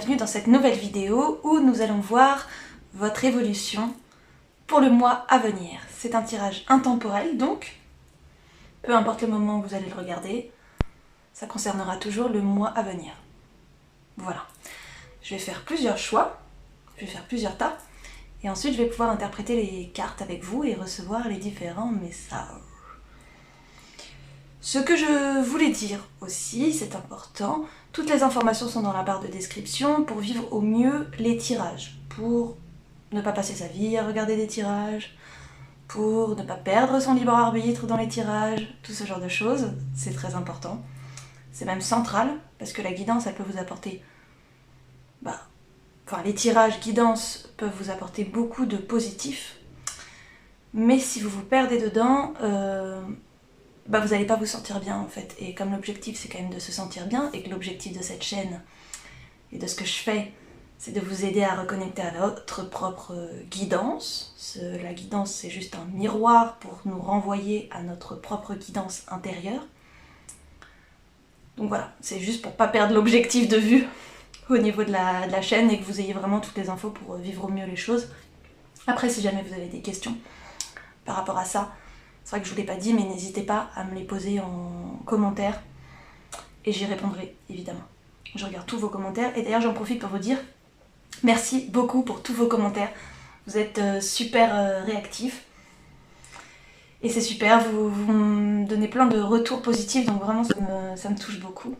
bienvenue dans cette nouvelle vidéo où nous allons voir votre évolution pour le mois à venir. C'est un tirage intemporel, donc peu importe le moment où vous allez le regarder, ça concernera toujours le mois à venir. Voilà. Je vais faire plusieurs choix, je vais faire plusieurs tas, et ensuite je vais pouvoir interpréter les cartes avec vous et recevoir les différents messages. Ce que je voulais dire aussi, c'est important, toutes les informations sont dans la barre de description pour vivre au mieux les tirages, pour ne pas passer sa vie à regarder des tirages, pour ne pas perdre son libre arbitre dans les tirages, tout ce genre de choses, c'est très important. C'est même central, parce que la guidance, elle peut vous apporter... les tirages guidance peuvent vous apporter beaucoup de positif, mais si vous vous perdez dedans, vous n'allez pas vous sentir bien en fait. Et comme l'objectif c'est quand même de se sentir bien, et que l'objectif de cette chaîne et de ce que je fais, c'est de vous aider à reconnecter à votre propre guidance. La guidance c'est juste un miroir pour nous renvoyer à notre propre guidance intérieure. Donc voilà, c'est juste pour pas perdre l'objectif de vue au niveau de la chaîne et que vous ayez vraiment toutes les infos pour vivre au mieux les choses. Après, si jamais vous avez des questions par rapport à ça, c'est vrai que je vous l'ai pas dit, mais n'hésitez pas à me les poser en commentaire et j'y répondrai évidemment. Je regarde tous vos commentaires et d'ailleurs j'en profite pour vous dire merci beaucoup pour tous vos commentaires. Vous êtes super réactifs et c'est super, vous me donnez plein de retours positifs, donc vraiment ça me touche beaucoup.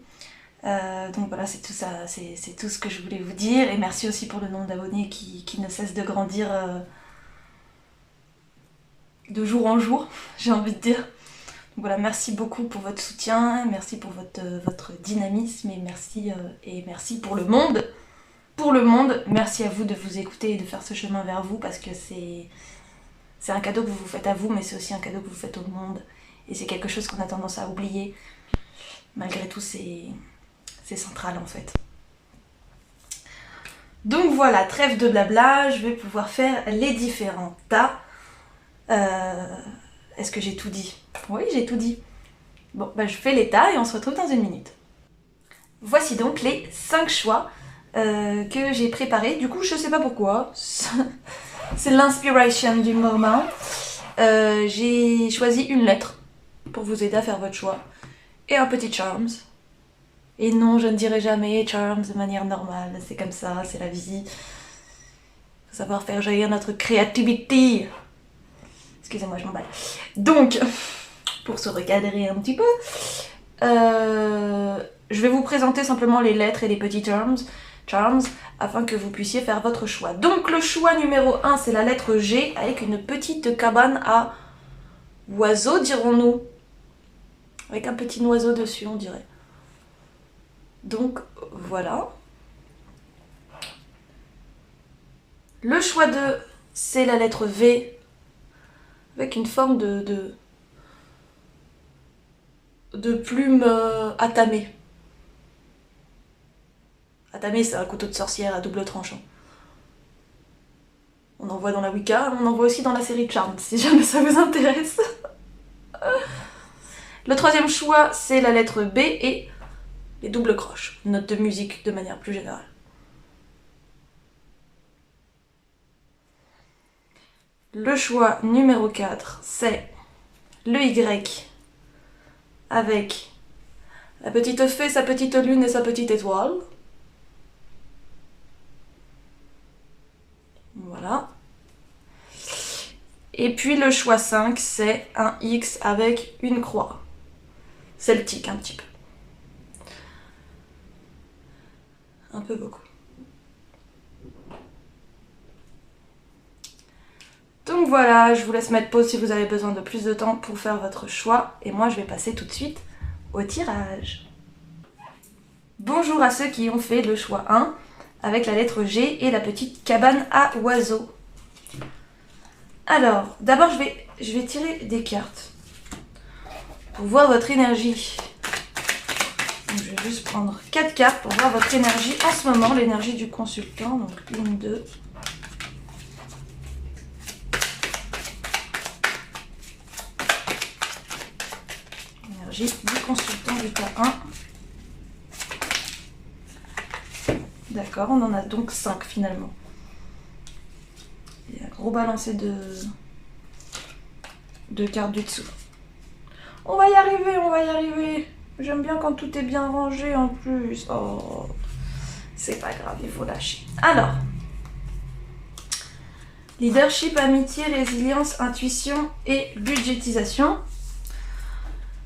Donc voilà, c'est tout ça, c'est tout ce que je voulais vous dire et merci aussi pour le nombre d'abonnés qui ne cesse de grandir de jour en jour, j'ai envie de dire. Donc voilà, merci beaucoup pour votre soutien, merci pour votre dynamisme et merci pour le monde. Pour le monde, merci à vous de vous écouter et de faire ce chemin vers vous parce que c'est un cadeau que vous vous faites à vous, mais c'est aussi un cadeau que vous faites au monde et c'est quelque chose qu'on a tendance à oublier. Malgré tout, c'est central en fait. Donc voilà, trêve de blabla, je vais pouvoir faire les différents tas. Est-ce que j'ai tout dit? Oui, j'ai tout dit. Bon, je fais les tas et on se retrouve dans une minute. Voici donc les 5 choix que j'ai préparés. Du coup, je sais pas pourquoi. C'est l'inspiration du moment. J'ai choisi une lettre pour vous aider à faire votre choix. Et un petit charms. Et non, je ne dirai jamais charms de manière normale. C'est comme ça, c'est la vie. Faut savoir faire jaillir notre créativité. Excusez-moi, je m'emballe. Donc, pour se recadrer un petit peu, je vais vous présenter simplement les lettres et les petits charms, afin que vous puissiez faire votre choix. Donc, le choix numéro 1, c'est la lettre G, avec une petite cabane à oiseaux, dirons-nous. Avec un petit oiseau dessus, on dirait. Donc, voilà. Le choix 2, c'est la lettre V, avec une forme de plume attamée. Attamée, c'est un couteau de sorcière à double tranchant. On en voit dans la Wicca, on en voit aussi dans la série Charmed, si jamais ça vous intéresse. Le troisième choix, c'est la lettre B et les doubles croches, notes de musique de manière plus générale. Le choix numéro 4, c'est le Y, avec la petite fée, sa petite lune et sa petite étoile. Voilà. Et puis le choix 5, c'est un X avec une croix. Celtique un petit peu. Un peu beaucoup. Donc voilà, je vous laisse mettre pause si vous avez besoin de plus de temps pour faire votre choix. Et moi, je vais passer tout de suite au tirage. Bonjour à ceux qui ont fait le choix 1 avec la lettre G et la petite cabane à oiseaux. Alors, d'abord, je vais tirer des cartes pour voir votre énergie. Donc, je vais juste prendre 4 cartes pour voir votre énergie en ce moment, l'énergie du consultant. Donc, 1, 2... énergie du consultant du tas 1. D'accord, on en a donc 5 finalement. Il y a un gros balancé de cartes du dessous. On va y arriver, on va y arriver. J'aime bien quand tout est bien rangé en plus. Oh, c'est pas grave, il faut lâcher. Alors, leadership, amitié, résilience, intuition et budgétisation.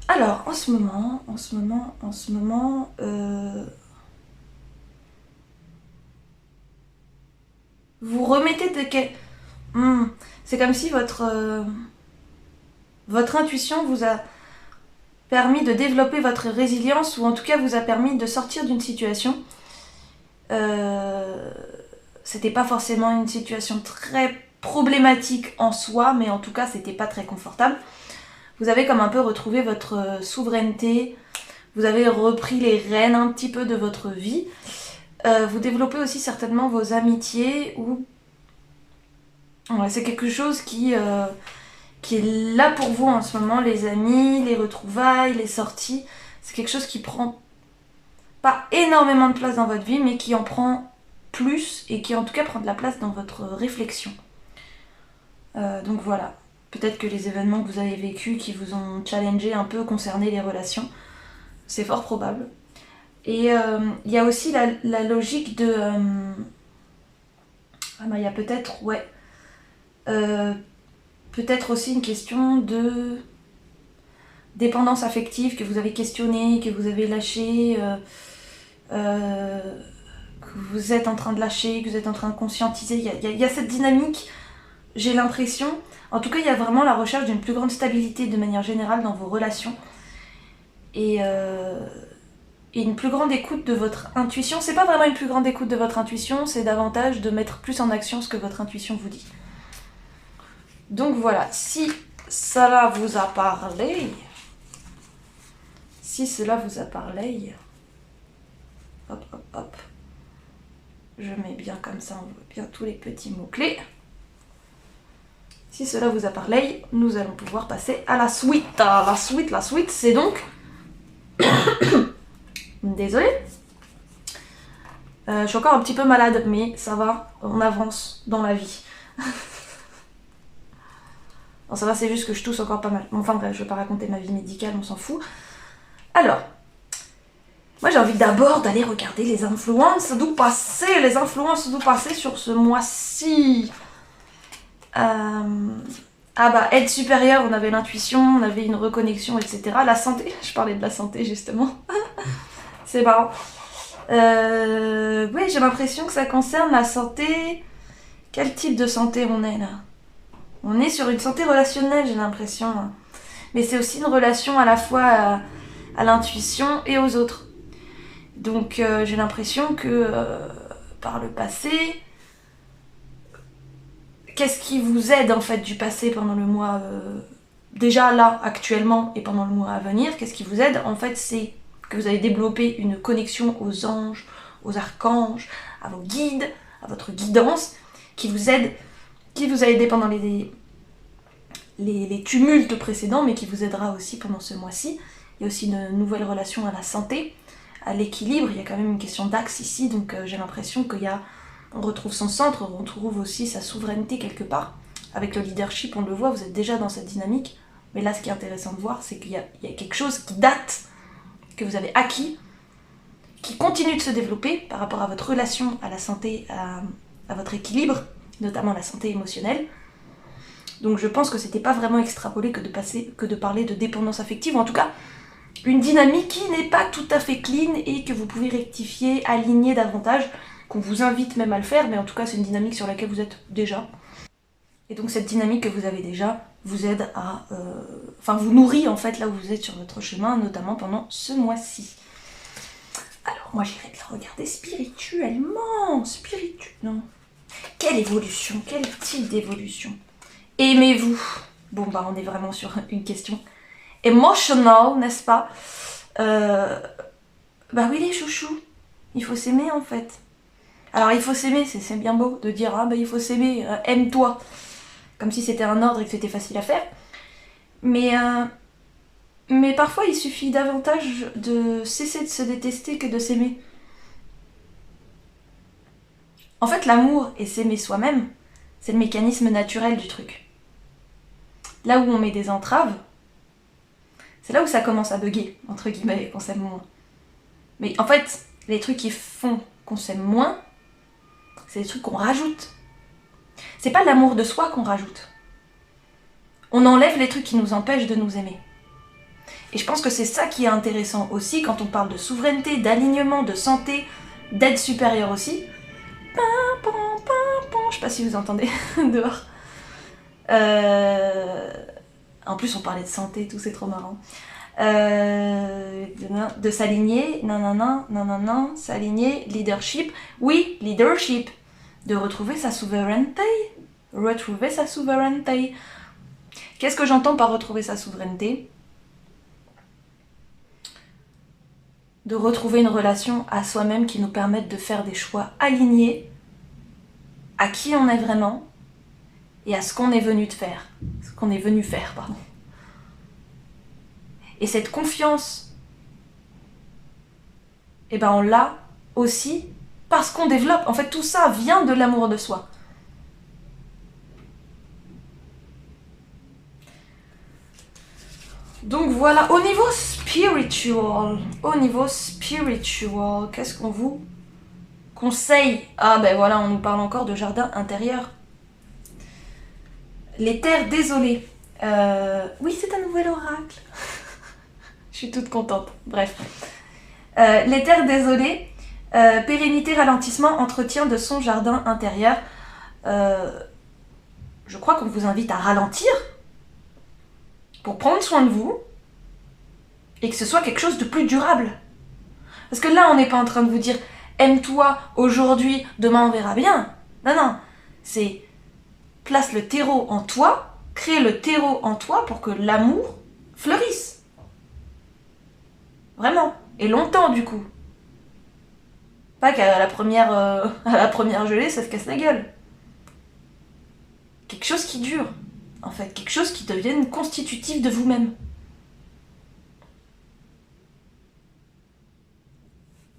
Alors, en ce moment, vous remettez de quel... c'est comme si votre intuition vous a permis de développer votre résilience, ou en tout cas vous a permis de sortir d'une situation. C'était pas forcément une situation très problématique en soi, mais en tout cas c'était pas très confortable. Vous avez comme un peu retrouvé votre souveraineté, vous avez repris les rênes un petit peu de votre vie. Vous développez aussi certainement vos amitiés, ou ouais, c'est quelque chose qui est là pour vous en ce moment, les amis, les retrouvailles, les sorties. C'est quelque chose qui prend pas énormément de place dans votre vie, mais qui en prend plus, et qui en tout cas prend de la place dans votre réflexion. Donc voilà, peut-être que les événements que vous avez vécus, qui vous ont challengé un peu, concerné les relations, c'est fort probable. Et il y a aussi la logique de... il y a peut-être, ouais... peut-être aussi une question de dépendance affective que vous avez questionnée, que vous avez lâché, que vous êtes en train de lâcher, que vous êtes en train de conscientiser. Il y a cette dynamique, j'ai l'impression. En tout cas, il y a vraiment la recherche d'une plus grande stabilité de manière générale dans vos relations. Et une plus grande écoute de votre intuition. C'est pas vraiment une plus grande écoute de votre intuition, c'est davantage de mettre plus en action ce que votre intuition vous dit. Donc voilà, si cela vous a parlé, hop, hop, hop, je mets bien comme ça, on voit bien tous les petits mots-clés. Si cela vous a parlé, nous allons pouvoir passer à la suite. La suite, c'est donc... Désolée. Je suis encore un petit peu malade, mais ça va, on avance dans la vie. Non, ça va, c'est juste que je tousse encore pas mal. Enfin bref, je vais pas raconter ma vie médicale, on s'en fout. Alors, moi j'ai envie d'abord d'aller regarder les influences d'où passer, sur ce mois-ci. Aide supérieure, on avait l'intuition, on avait une reconnexion, etc. La santé, je parlais de la santé justement. C'est marrant. Oui, j'ai l'impression que ça concerne la santé. Quel type de santé on est là? On est sur une santé relationnelle, j'ai l'impression. Mais c'est aussi une relation à la fois à l'intuition et aux autres. Donc j'ai l'impression que par le passé, qu'est-ce qui vous aide en fait du passé pendant le mois déjà là, actuellement, et pendant le mois à venir, qu'est-ce qui vous aide? En fait, c'est que vous avez développé une connexion aux anges, aux archanges, à vos guides, à votre guidance, qui vous a aidé pendant les tumultes précédents, mais qui vous aidera aussi pendant ce mois-ci. Il y a aussi une nouvelle relation à la santé, à l'équilibre. Il y a quand même une question d'axe ici, donc j'ai l'impression on retrouve son centre, on retrouve aussi sa souveraineté quelque part. Avec le leadership, on le voit, vous êtes déjà dans cette dynamique. Mais là, ce qui est intéressant de voir, c'est qu'il y a quelque chose qui date, que vous avez acquis, qui continue de se développer par rapport à votre relation à la santé, à votre équilibre, notamment la santé émotionnelle. Donc je pense que c'était pas vraiment extrapolé que de parler de dépendance affective, ou en tout cas une dynamique qui n'est pas tout à fait clean et que vous pouvez rectifier, aligner davantage, qu'on vous invite même à le faire, mais en tout cas c'est une dynamique sur laquelle vous êtes déjà. Et donc cette dynamique que vous avez déjà vous aide à... vous nourrit en fait là où vous êtes sur votre chemin, notamment pendant ce mois-ci. Alors moi j'irai le regarder spirituellement. Non. Quelle évolution, quel type d'évolution? Aimez-vous? Bon on est vraiment sur une question emotional, n'est-ce pas? Oui les chouchous, il faut s'aimer en fait. Alors il faut s'aimer, c'est bien beau de dire il faut s'aimer, aime-toi, comme si c'était un ordre et que c'était facile à faire. Mais parfois il suffit davantage de cesser de se détester que de s'aimer. En fait, l'amour et s'aimer soi-même, c'est le mécanisme naturel du truc. Là où on met des entraves, c'est là où ça commence à bugger, entre guillemets, qu'on s'aime moins. Mais en fait, les trucs qui font qu'on s'aime moins, c'est des trucs qu'on rajoute. C'est pas l'amour de soi qu'on rajoute. On enlève les trucs qui nous empêchent de nous aimer. Et je pense que c'est ça qui est intéressant aussi quand on parle de souveraineté, d'alignement, de santé, d'aide supérieure aussi. Je sais pas si vous entendez dehors. En plus, on parlait de santé, tout, c'est trop marrant. De s'aligner, non, s'aligner, leadership. Oui, leadership. De retrouver sa souveraineté. Retrouver sa souveraineté. Qu'est-ce que j'entends par retrouver sa souveraineté? De retrouver une relation à soi-même qui nous permette de faire des choix alignés à qui on est vraiment et à ce qu'on est venu de faire. Ce qu'on est venu faire, pardon. Et cette confiance, eh ben on l'a aussi parce qu'on développe. En fait, tout ça vient de l'amour de soi. Donc voilà, au niveau spiritual, qu'est-ce qu'on vous conseille? Ah ben voilà, on nous parle encore de jardin intérieur. Les terres désolées. Oui, c'est un nouvel oracle. Je suis toute contente. Bref. Les terres désolées, pérennité, ralentissement, entretien de son jardin intérieur. Je crois qu'on vous invite à ralentir pour prendre soin de vous et que ce soit quelque chose de plus durable. Parce que là, on n'est pas en train de vous dire aime-toi aujourd'hui, demain on verra bien. Non, c'est place le terreau en toi, crée le terreau en toi pour que l'amour fleurisse. Vraiment. Et longtemps du coup. Pas qu'à la première gelée, ça se casse la gueule. Quelque chose qui dure, en fait. Quelque chose qui devienne constitutif de vous-même.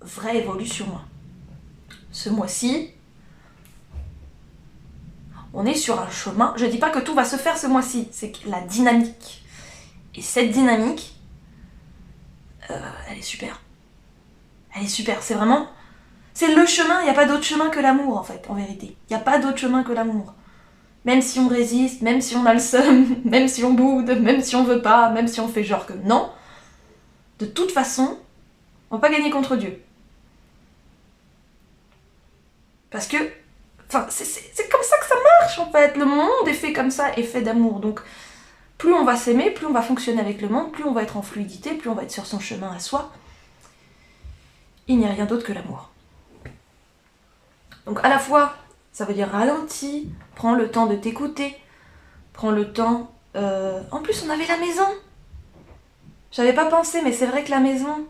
Vraie évolution. Ce mois-ci, on est sur un chemin. Je dis pas que tout va se faire ce mois-ci, c'est que la dynamique. Et cette dynamique, elle est super. Elle est super, c'est vraiment... C'est le chemin, il n'y a pas d'autre chemin que l'amour, en fait, en vérité. Il n'y a pas d'autre chemin que l'amour. Même si on résiste, même si on a le seum, même si on boude, même si on veut pas, même si on fait genre que non, de toute façon, on va pas gagner contre Dieu. Parce que, enfin, c'est comme ça que ça marche, en fait. Le monde est fait comme ça, est fait d'amour. Donc, plus on va s'aimer, plus on va fonctionner avec le monde, plus on va être en fluidité, plus on va être sur son chemin à soi. Il n'y a rien d'autre que l'amour. Donc à la fois, ça veut dire ralentis, prends le temps de t'écouter, prends le temps... En plus, on avait la maison. J'avais pas pensé, mais c'est vrai que la maison,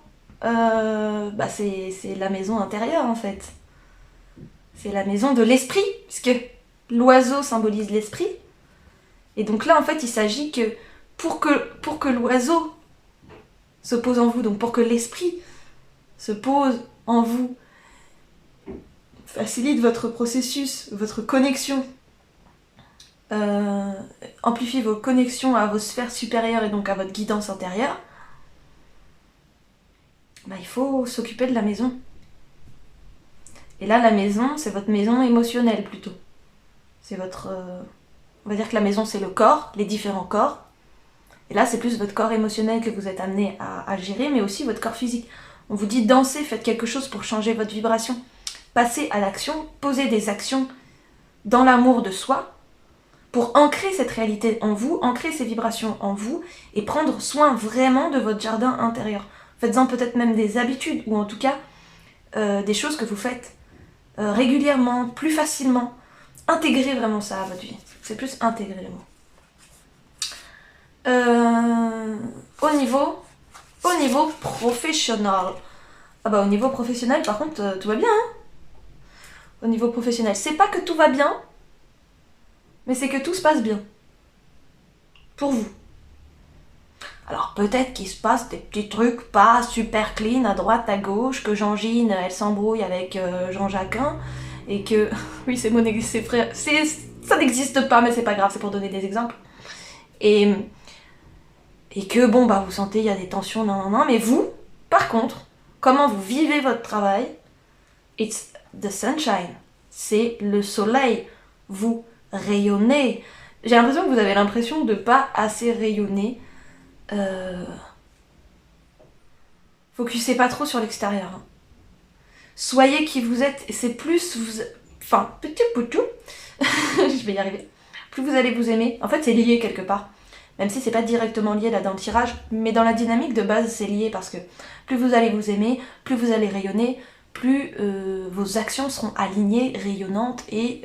c'est la maison intérieure en fait. C'est la maison de l'esprit, puisque l'oiseau symbolise l'esprit. Et donc là, en fait, il s'agit que pour que l'oiseau se pose en vous, donc pour que l'esprit se pose en vous, facilite votre processus, votre connexion, amplifie vos connexions à vos sphères supérieures et donc à votre guidance intérieure, il faut s'occuper de la maison. Et là, la maison, c'est votre maison émotionnelle plutôt. C'est votre... on va dire que la maison, c'est le corps, les différents corps. Et là, c'est plus votre corps émotionnel que vous êtes amené à gérer, mais aussi votre corps physique. On vous dit dansez, faites quelque chose pour changer votre vibration. Passez à l'action, posez des actions dans l'amour de soi pour ancrer cette réalité en vous, ancrer ces vibrations en vous et prendre soin vraiment de votre jardin intérieur. Faites-en peut-être même des habitudes ou en tout cas des choses que vous faites régulièrement, plus facilement. Intégrez vraiment ça à votre vie. C'est plus intégrer le mot. Au niveau professionnel. Ah bah au niveau professionnel par contre tout va bien hein. Au niveau professionnel, c'est pas que tout va bien, mais c'est que tout se passe bien. Pour vous. Alors peut-être qu'il se passe des petits trucs pas super clean à droite, à gauche, que Jean-Gine, elle s'embrouille avec Jean-Jacquin, et que... Oui, c'est frère, ça n'existe pas, mais c'est pas grave, c'est pour donner des exemples. Et que bon, bah vous sentez, il y a des tensions, non, mais vous, par contre, comment vous vivez votre travail, it's the sunshine, c'est le soleil, vous rayonnez. J'ai l'impression que vous avez l'impression de pas assez rayonner. Focusez pas trop sur l'extérieur. Hein. Soyez qui vous êtes, et c'est plus vous... Enfin, petit poutou, je vais y arriver. Plus vous allez vous aimer, en fait c'est lié quelque part. Même si c'est pas directement lié là dans le tirage, mais dans la dynamique de base c'est lié parce que plus vous allez vous aimer, plus vous allez rayonner, plus vos actions seront alignées, rayonnantes et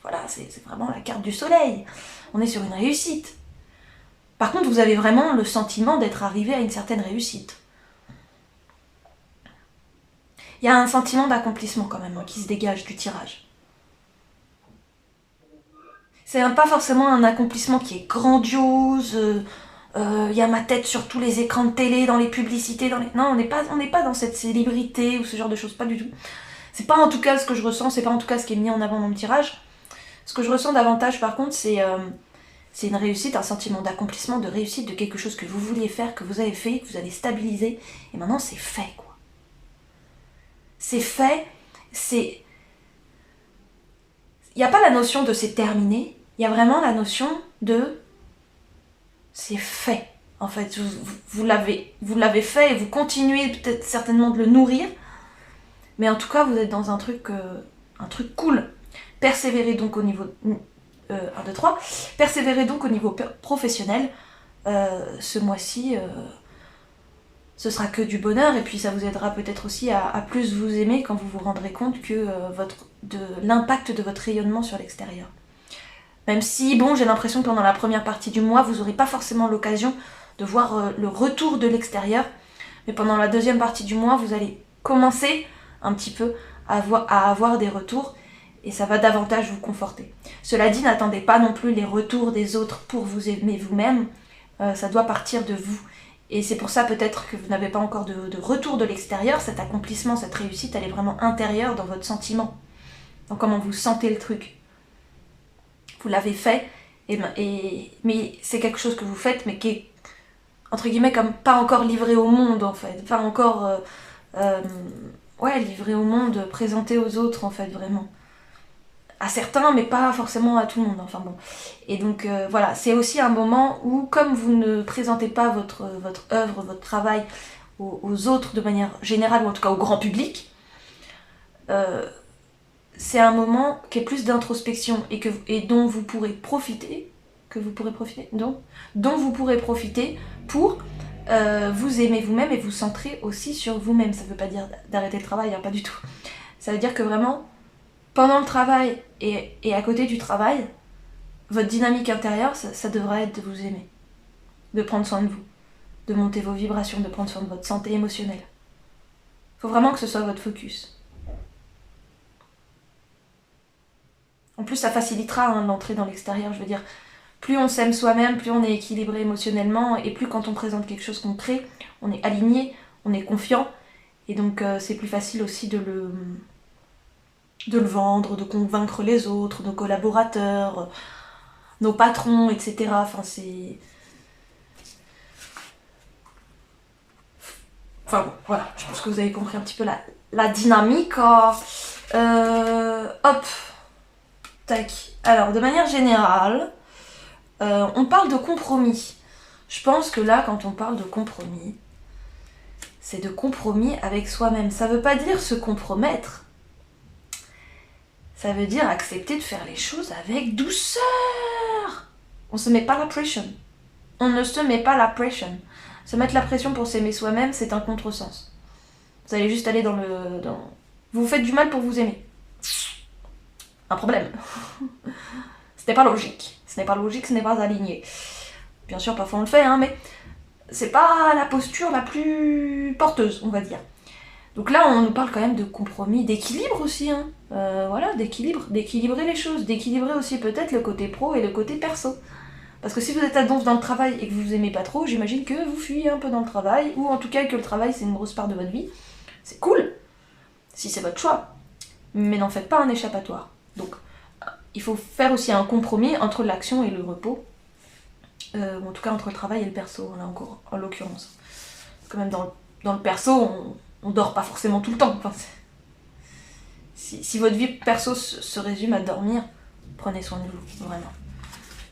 voilà, c'est vraiment la carte du soleil. On est sur une réussite. Par contre, vous avez vraiment le sentiment d'être arrivé à une certaine réussite. Il y a un sentiment d'accomplissement quand même hein, qui se dégage du tirage. C'est pas forcément un accomplissement qui est grandiose, y a ma tête sur tous les écrans de télé, dans les publicités, Non, on n'est pas dans cette célébrité ou ce genre de choses, pas du tout. C'est pas en tout cas ce que je ressens, c'est pas en tout cas ce qui est mis en avant dans le tirage. Ce que je ressens davantage par contre, c'est une réussite, un sentiment d'accomplissement, de réussite, de quelque chose que vous vouliez faire, que vous avez fait, que vous avez stabilisé, et maintenant c'est fait quoi. C'est fait, c'est... Il n'y a pas la notion de c'est terminé, il y a vraiment la notion de c'est fait. En fait, vous l'avez fait et vous continuez peut-être certainement de le nourrir, mais en tout cas vous êtes dans un truc cool. Persévérez donc au niveau 1, 2, 3. Persévérez donc au niveau professionnel. Ce mois-ci, ce sera que du bonheur et puis ça vous aidera peut-être aussi à plus vous aimer quand vous vous rendrez compte que de l'impact de votre rayonnement sur l'extérieur. Même si, bon, j'ai l'impression que pendant la première partie du mois, vous n'aurez pas forcément l'occasion de voir le retour de l'extérieur, mais pendant la deuxième partie du mois, vous allez commencer un petit peu à avoir des retours et ça va davantage vous conforter. Cela dit, n'attendez pas non plus les retours des autres pour vous aimer vous-même, ça doit partir de vous. Et c'est pour ça peut-être que vous n'avez pas encore de retour de l'extérieur, cet accomplissement, cette réussite, elle est vraiment intérieure dans votre sentiment. Dans comment vous sentez le truc. Vous l'avez fait, mais c'est quelque chose que vous faites, mais qui est, entre guillemets, comme pas encore livré au monde, en fait. Pas encore, livré au monde, présenté aux autres, en fait, vraiment. À certains, mais pas forcément à tout le monde, enfin bon. Et donc, voilà, c'est aussi un moment où, comme vous ne présentez pas votre œuvre, votre travail aux autres de manière générale, ou en tout cas au grand public, c'est un moment qui est plus d'introspection et dont vous pourrez profiter, dont vous pourrez profiter pour vous aimer vous-même et vous centrer aussi sur vous-même. Ça ne veut pas dire d'arrêter le travail, hein, pas du tout. Ça veut dire que vraiment, pendant le travail et à côté du travail, votre dynamique intérieure, ça devrait être de vous aimer, de prendre soin de vous, de monter vos vibrations, de prendre soin de votre santé émotionnelle. Il faut vraiment que ce soit votre focus. En plus, ça facilitera l'entrée dans l'extérieur, je veux dire. Plus on s'aime soi-même, plus on est équilibré émotionnellement, et plus quand on présente quelque chose qu'on crée, on est aligné, on est confiant, et donc c'est plus facile aussi de le vendre, de convaincre les autres, nos collaborateurs, nos patrons, etc. Enfin, c'est... Enfin bon, voilà, je pense que vous avez compris un petit peu la dynamique. Hop. Tac. Alors, de manière générale, on parle de compromis. Je pense que là, quand on parle de compromis, c'est de compromis avec soi-même. Ça veut pas dire se compromettre. Ça veut dire accepter de faire les choses avec douceur. On se met pas la pression. On ne se met pas la pression. Se mettre la pression pour s'aimer soi-même, c'est un contresens. Vous allez juste aller Vous vous faites du mal pour vous aimer. Un problème. Ce n'est pas logique. Ce n'est pas logique, ce n'est pas aligné. Bien sûr, parfois on le fait, hein, mais c'est pas la posture la plus porteuse, on va dire. Donc là, on nous parle quand même de compromis, d'équilibre aussi, hein. Voilà, d'équilibrer les choses, d'équilibrer aussi peut-être le côté pro et le côté perso. Parce que si vous êtes à donf dans le travail et que vous aimez pas trop, j'imagine que vous fuyez un peu dans le travail, ou en tout cas que le travail c'est une grosse part de votre vie. C'est cool, si c'est votre choix. mais n'en faites pas un échappatoire. Donc, il faut faire aussi un compromis entre l'action et le repos, ou en tout cas entre le travail et le perso, là encore, en l'occurrence. Quand même, dans le perso, on dort pas forcément tout le temps. Enfin, si votre vie perso se résume à dormir, prenez soin de vous, vraiment.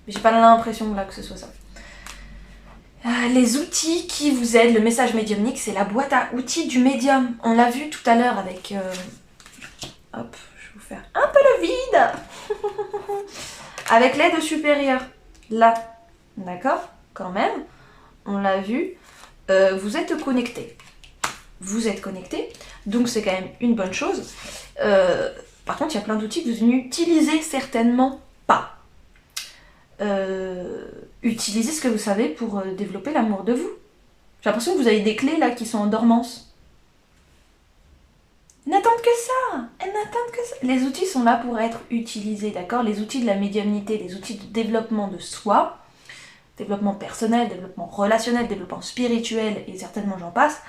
Mais j'ai pas l'impression là que ce soit ça. Les outils qui vous aident, le message médiumnique, c'est la boîte à outils du médium. On l'a vu tout à l'heure avec... Hop, je vais vous faire un peu le vide. Avec l'aide supérieure. Là, d'accord? Quand même, on l'a vu. Vous êtes connecté. Vous êtes connecté, donc c'est quand même une bonne chose. Par contre, il y a plein d'outils que vous n'utilisez certainement pas. Utilisez ce que vous savez pour développer l'amour de vous. J'ai l'impression que vous avez des clés là qui sont en dormance. Elles n'attendent que ça. Elles n'attendent que ça. Les outils sont là pour être utilisés, d'accord? Les outils de la médiumnité, les outils de développement de soi, développement personnel, développement relationnel, développement spirituel, et certainement j'en passe,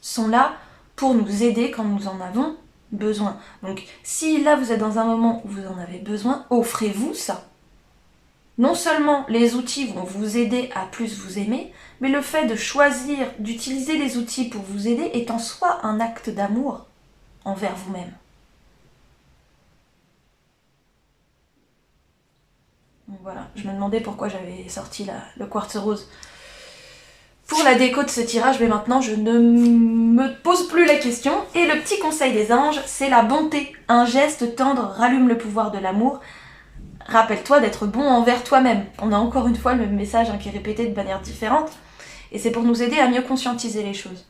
sont là pour nous aider quand nous en avons besoin. Donc si là vous êtes dans un moment où vous en avez besoin, offrez-vous ça. Non seulement les outils vont vous aider à plus vous aimer, mais le fait de choisir d'utiliser les outils pour vous aider est en soi un acte d'amour envers vous-même. Donc voilà, je me demandais pourquoi j'avais sorti le quartz rose pour la déco de ce tirage, mais maintenant je ne me pose plus la question. Et le petit conseil des anges, c'est la bonté. Un geste tendre rallume le pouvoir de l'amour. Rappelle-toi d'être bon envers toi-même. On a encore une fois le même message qui est répété de manière différente. Et c'est pour nous aider à mieux conscientiser les choses.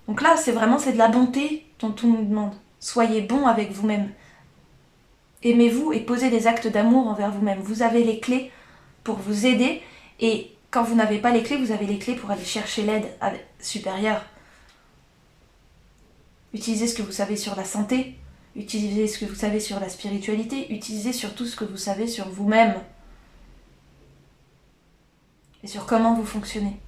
Donc là, c'est de la bonté dont on nous demande. Soyez bon avec vous-même. Aimez-vous et posez des actes d'amour envers vous-même. Vous avez les clés pour vous aider. Et quand vous n'avez pas les clés, vous avez les clés pour aller chercher l'aide supérieure. Utilisez ce que vous savez sur la santé. Utilisez ce que vous savez sur la spiritualité. Utilisez surtout ce que vous savez sur vous-même. Et sur comment vous fonctionnez.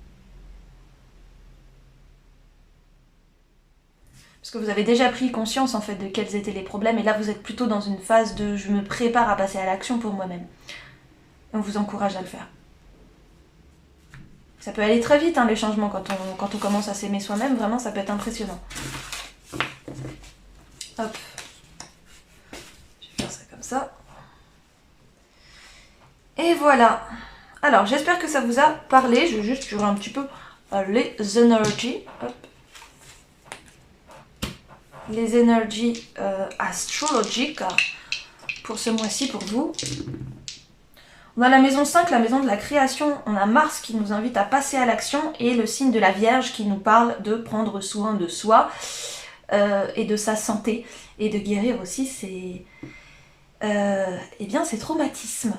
Parce que vous avez déjà pris conscience en fait de quels étaient les problèmes. Et là vous êtes plutôt dans une phase de je me prépare à passer à l'action pour moi-même. Et on vous encourage à le faire. Ça peut aller très vite les changements quand on commence à s'aimer soi-même. Vraiment ça peut être impressionnant. Hop. Je vais faire ça comme ça. Et voilà. Alors j'espère que ça vous a parlé. Je vais juste jouer un petit peu les énergies. Hop. Les énergies astrologiques pour ce mois-ci pour vous. On a la maison 5, la maison de la création. On a Mars qui nous invite à passer à l'action et le signe de la Vierge qui nous parle de prendre soin de soi et de sa santé et de guérir aussi ses traumatismes.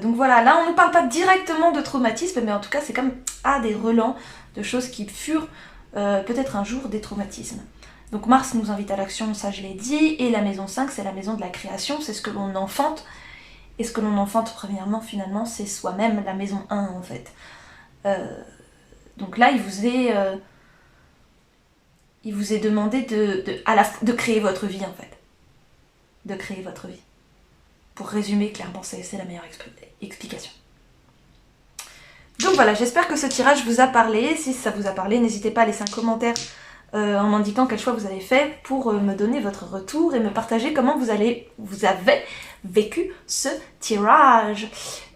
Donc voilà, là on ne parle pas directement de traumatisme, mais en tout cas c'est comme des relents de choses qui furent peut-être un jour des traumatismes. Donc Mars nous invite à l'action, ça je l'ai dit, et la maison 5 c'est la maison de la création, c'est ce que l'on enfante. Et ce que l'on enfante premièrement finalement c'est soi-même, la maison 1 en fait. Donc là il vous est demandé de créer votre vie en fait. De créer votre vie. Pour résumer clairement, c'est la meilleure explication. Donc voilà, j'espère que ce tirage vous a parlé. Si ça vous a parlé, n'hésitez pas à laisser un commentaire en m'indiquant quel choix vous avez fait pour me donner votre retour et me partager comment vous avez vécu ce tirage.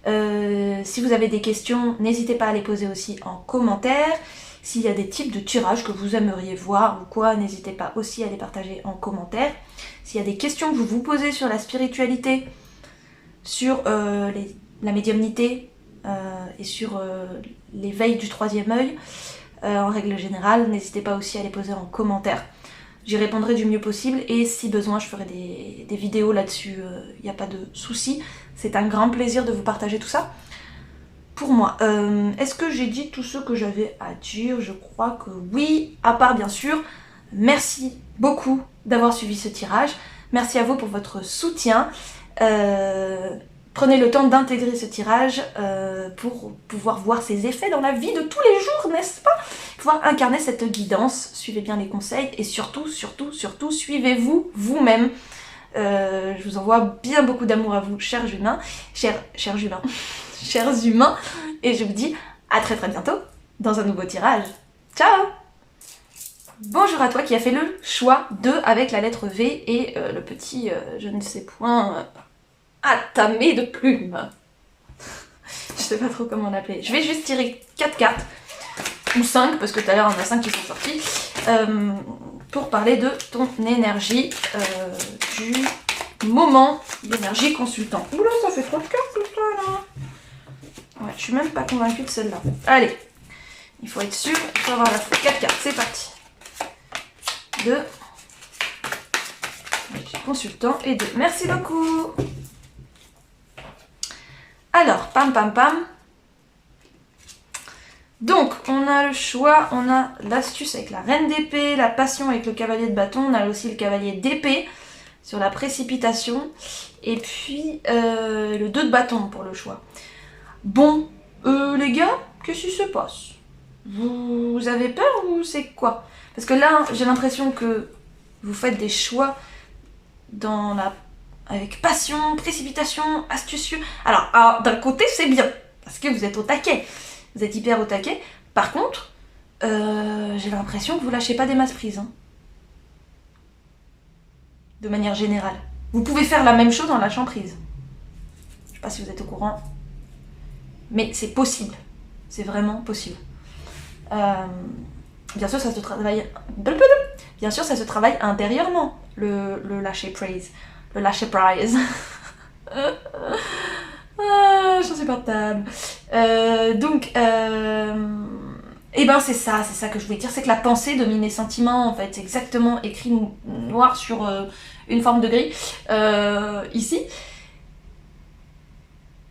Si vous avez des questions, n'hésitez pas à les poser aussi en commentaire. S'il y a des types de tirages que vous aimeriez voir ou quoi, n'hésitez pas aussi à les partager en commentaire. S'il y a des questions que vous vous posez sur la spiritualité, sur la médiumnité et sur l'éveil du troisième œil, en règle générale, n'hésitez pas aussi à les poser en commentaire. J'y répondrai du mieux possible et si besoin je ferai des vidéos là-dessus, il n'y a pas de souci. C'est un grand plaisir de vous partager tout ça. Pour moi, est-ce que j'ai dit tout ce que j'avais à dire? Je crois que oui, à part bien sûr, merci beaucoup d'avoir suivi ce tirage. Merci à vous pour votre soutien. Prenez le temps d'intégrer ce tirage pour pouvoir voir ses effets dans la vie de tous les jours, n'est-ce pas? Pouvoir incarner cette guidance, suivez bien les conseils et surtout, surtout, surtout, suivez-vous vous-même. Je vous envoie bien beaucoup d'amour à vous, chers humains, chers humains, chers humains, et je vous dis à très très bientôt dans un nouveau tirage. Ciao! Bonjour à toi qui a fait le choix de avec la lettre V et le petit je ne sais point attamé de plumes. Je sais pas trop comment l'appeler. Je vais juste tirer 4 cartes, ou 5, parce que tout à l'heure on a 5 qui sont sortis, pour parler de ton énergie du moment, l'énergie consultant. Oula, ça fait trop de cartes tout ça là. Ouais, je suis même pas convaincue de celle-là. Allez, il faut être sûr, il faut avoir la foi. 4 cartes, c'est parti. 2, consultant et 2. Merci beaucoup. Alors, pam pam pam. Donc, on a le choix, on a l'astuce avec la reine d'épée, la passion avec le cavalier de bâton, on a aussi le cavalier d'épée sur la précipitation, et puis le 2 de bâton pour le choix. Bon, les gars, qu'est-ce qui se passe? Vous avez peur ou c'est quoi? Parce que là, j'ai l'impression que vous faites des choix avec passion, précipitation, astucieux. Alors d'un côté, c'est bien, parce que vous êtes au taquet. Vous êtes hyper au taquet. Par contre, j'ai l'impression que vous lâchez pas des masses prises. Hein. De manière générale. Vous pouvez faire la même chose en lâchant prise. Je sais pas si vous êtes au courant. Mais c'est possible. C'est vraiment possible. Bien sûr, ça se travaille... Bien sûr, ça se travaille intérieurement, le lâcher prise. Le lâcher prise. J'en suis portable. Donc, et ben c'est ça que je voulais dire, c'est que la pensée domine les sentiments, en fait, c'est exactement écrit noir sur une forme de gris, ici.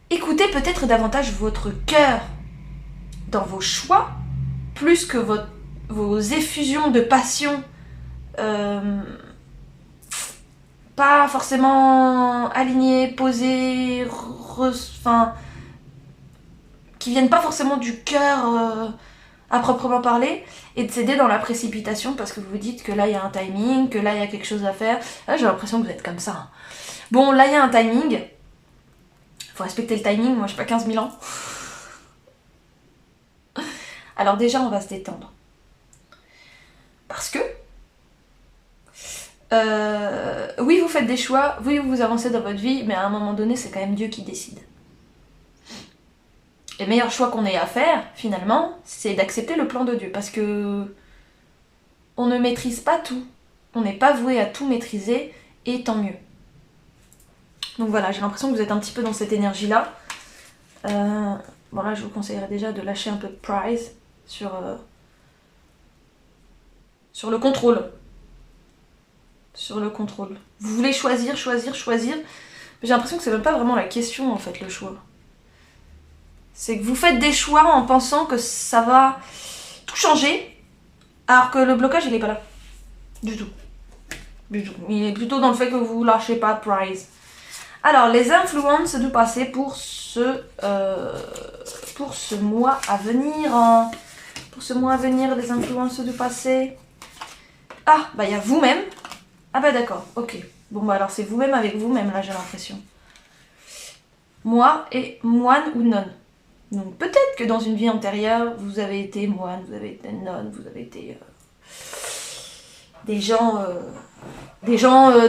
Écoutez peut-être davantage votre cœur dans vos choix, plus que vos effusions de passion, pas forcément alignées, posées, qui viennent pas forcément du cœur à proprement parler, et de céder dans la précipitation parce que vous vous dites que là il y a un timing, que là il y a quelque chose à faire. Là j'ai l'impression que vous êtes comme ça. Hein. Bon, là il y a un timing, faut respecter le timing, moi j'ai pas 15 000 ans. Alors déjà on va se détendre. Parce que oui, vous faites des choix, oui, vous avancez dans votre vie, mais à un moment donné, c'est quand même Dieu qui décide. Et le meilleur choix qu'on ait à faire, finalement, c'est d'accepter le plan de Dieu, parce que on ne maîtrise pas tout. On n'est pas voué à tout maîtriser, et tant mieux. Donc voilà, j'ai l'impression que vous êtes un petit peu dans cette énergie-là. Bon là, je vous conseillerais déjà de lâcher un peu de prize sur le contrôle. Sur le contrôle. Vous voulez choisir. J'ai l'impression que c'est même pas vraiment la question en fait, le choix. C'est que vous faites des choix en pensant que ça va tout changer, alors que le blocage il est pas là. Du tout. Il est plutôt dans le fait que vous lâchez pas prize. Alors, les influences du passé pour ce mois à venir. Hein. Pour ce mois à venir, les influences du passé. Ah, bah il y a vous-même. Ah bah d'accord, ok. Bon bah alors c'est vous-même avec vous-même là j'ai l'impression. Moi et moine ou nonne. Donc peut-être que dans une vie antérieure vous avez été moine, vous avez été nonne, vous avez été des gens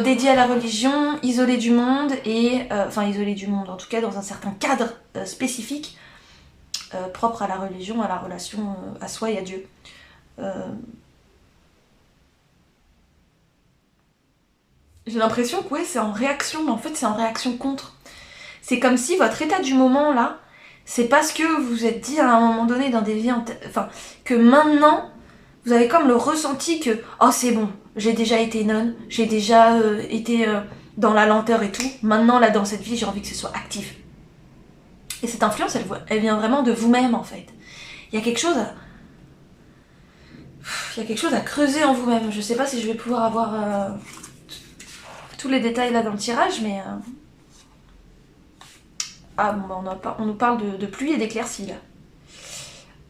dédiés à la religion, isolés du monde et enfin isolés du monde en tout cas dans un certain cadre spécifique propre à la religion, à la relation à soi et à Dieu. J'ai l'impression que ouais, c'est en réaction, mais en fait c'est en réaction contre. C'est comme si votre état du moment là, c'est parce que vous vous êtes dit à un moment donné dans des vies, enfin, que maintenant, vous avez comme le ressenti que oh c'est bon, j'ai déjà été nonne, j'ai déjà été dans la lenteur et tout, maintenant là dans cette vie j'ai envie que ce soit actif. Et cette influence, elle vient vraiment de vous-même en fait. Il y a quelque chose à creuser en vous-même. Je sais pas si je vais pouvoir avoir... tous les détails là dans le tirage, mais Ah bon, bah on nous parle de pluie et d'éclaircies là.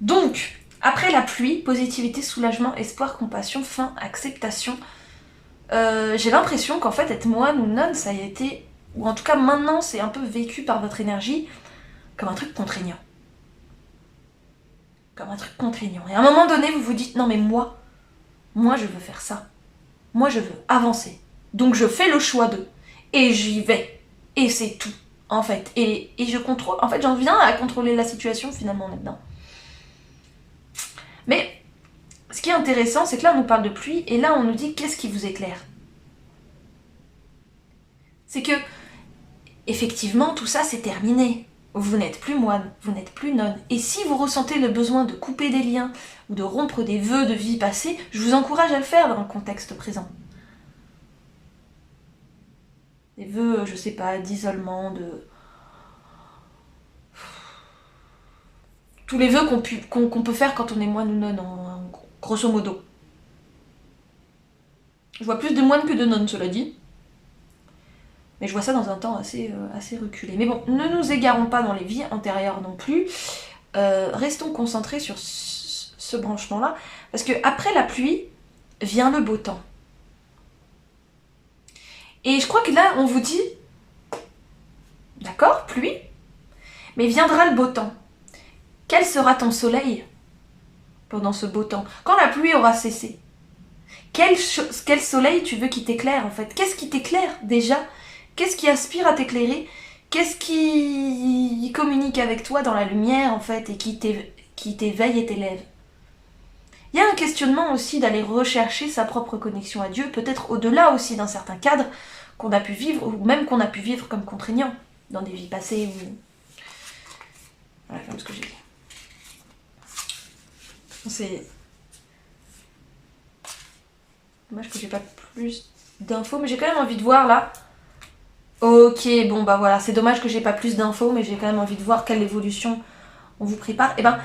Donc, après la pluie, positivité, soulagement, espoir, compassion, fin, acceptation. J'ai l'impression qu'en fait être moine ou nonne, ça a été, ou en tout cas maintenant c'est un peu vécu par votre énergie comme un truc contraignant. Comme un truc contraignant. Et à un moment donné vous vous dites non mais moi je veux faire ça. Moi je veux avancer. Donc je fais le choix de. Et j'y vais. Et c'est tout. En fait. Et je contrôle. En fait j'en viens à contrôler la situation finalement maintenant. Mais ce qui est intéressant, c'est que là on nous parle de pluie et là on nous dit qu'est-ce qui vous éclaire. C'est que, effectivement, tout ça c'est terminé. Vous n'êtes plus moine, vous n'êtes plus nonne. Et si vous ressentez le besoin de couper des liens ou de rompre des vœux de vie passée, je vous encourage à le faire dans le contexte présent. Des vœux, je sais pas, d'isolement, de... tous les vœux qu'on peut faire quand on est moine ou nonne, grosso modo. Je vois plus de moines que de nonnes, cela dit. Mais je vois ça dans un temps assez reculé. Mais bon, ne nous égarons pas dans les vies antérieures non plus. Restons concentrés sur ce branchement-là. Parce que après la pluie, vient le beau temps. Et je crois que là, on vous dit, d'accord, pluie, mais viendra le beau temps. Quel sera ton soleil pendant ce beau temps? Quand la pluie aura cessé, quel soleil tu veux qui t'éclaire en fait? Qu'est-ce qui t'éclaire déjà? Qu'est-ce qui aspire à t'éclairer? Qu'est-ce qui communique avec toi dans la lumière en fait et qui t'éveille et t'élève? Il y a un questionnement aussi d'aller rechercher sa propre connexion à Dieu, peut-être au-delà aussi d'un certain cadre qu'on a pu vivre, ou même qu'on a pu vivre comme contraignant dans des vies passées ou... Voilà, comme ce que j'ai dit. C'est... Dommage que j'ai pas plus d'infos, mais j'ai quand même envie de voir là. Ok, bon bah voilà, c'est dommage que j'ai pas plus d'infos, mais j'ai quand même envie de voir quelle évolution on vous prépare. Et ben,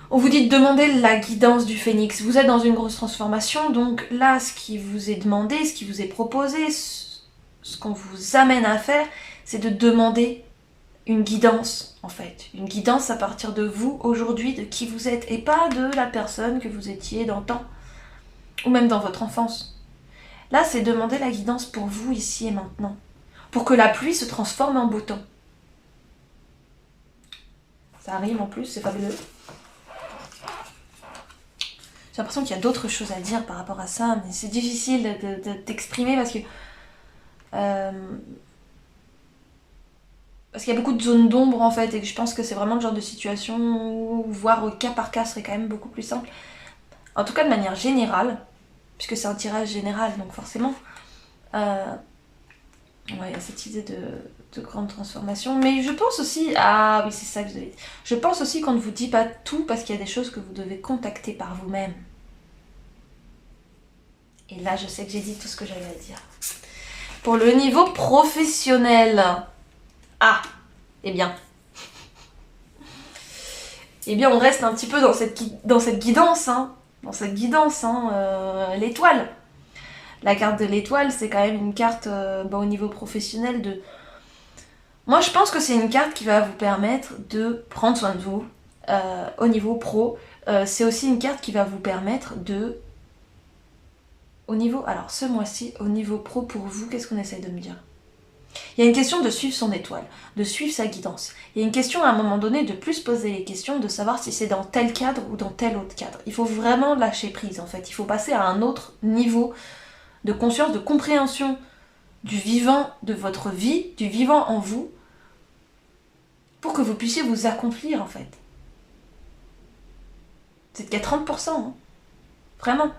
on vous dit de demander la guidance du phénix. Vous êtes dans une grosse transformation, donc là, ce qui vous est demandé, ce qui vous est proposé, ce qu'on vous amène à faire, c'est de demander une guidance, en fait. Une guidance à partir de vous, aujourd'hui, de qui vous êtes, et pas de la personne que vous étiez dans le temps, ou même dans votre enfance. Là, c'est demander la guidance pour vous, ici et maintenant, pour que la pluie se transforme en beau temps. Ça rime en plus, c'est fabuleux. J'ai l'impression qu'il y a d'autres choses à dire par rapport à ça, mais c'est difficile d'exprimer parce que... parce qu'il y a beaucoup de zones d'ombre en fait, et que je pense que c'est vraiment le genre de situation où voir au cas par cas serait quand même beaucoup plus simple. En tout cas de manière générale, puisque c'est un tirage général, donc forcément... Ouais, il y a cette idée de grande transformation. Mais je pense aussi... Ah oui, c'est ça que je devais dire. Je pense aussi qu'on ne vous dit pas tout parce qu'il y a des choses que vous devez contacter par vous-même. Et là, je sais que j'ai dit tout ce que j'avais à dire. Pour le niveau professionnel... Ah, eh bien... Eh bien, on reste un petit peu dans cette guidance, hein. Dans cette guidance, hein. L'étoile. La carte de l'étoile, c'est quand même une carte au niveau professionnel de... Moi, je pense que c'est une carte qui va vous permettre de prendre soin de vous au niveau pro. C'est aussi une carte qui va vous permettre de... Au niveau... Alors, ce mois-ci, au niveau pro, pour vous, qu'est-ce qu'on essaie de me dire? Il y a une question de suivre son étoile, de suivre sa guidance. Il y a une question à un moment donné de plus poser les questions, de savoir si c'est dans tel cadre ou dans tel autre cadre. Il faut vraiment lâcher prise, en fait. Il faut passer à un autre niveau de conscience, de compréhension du vivant de votre vie, du vivant en vous, pour que vous puissiez vous accomplir en fait. C'est qu'il y a 30%, hein. Vraiment.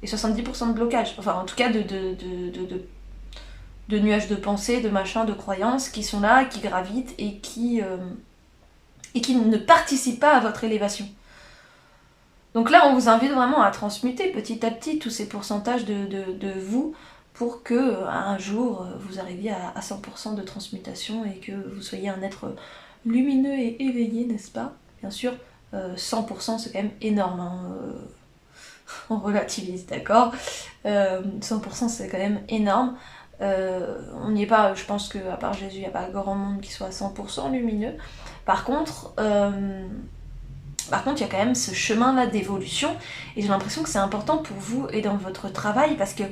Et 70% de blocage. Enfin, en tout cas, de nuages de pensée, de machins, de croyances qui sont là, qui gravitent et qui ne participent pas à votre élévation. Donc là, on vous invite vraiment à transmuter petit à petit tous ces pourcentages de vous pour que un jour, vous arriviez à 100% de transmutation et que vous soyez un être lumineux et éveillé, n'est-ce pas? Bien sûr, 100% c'est quand même énorme, hein. On relativise, d'accord? 100% c'est quand même énorme. On n'y est pas, je pense qu'à part Jésus, il n'y a pas grand monde qui soit à 100% lumineux. Par contre, il y a quand même ce chemin-là d'évolution, et j'ai l'impression que c'est important pour vous et dans votre travail, parce que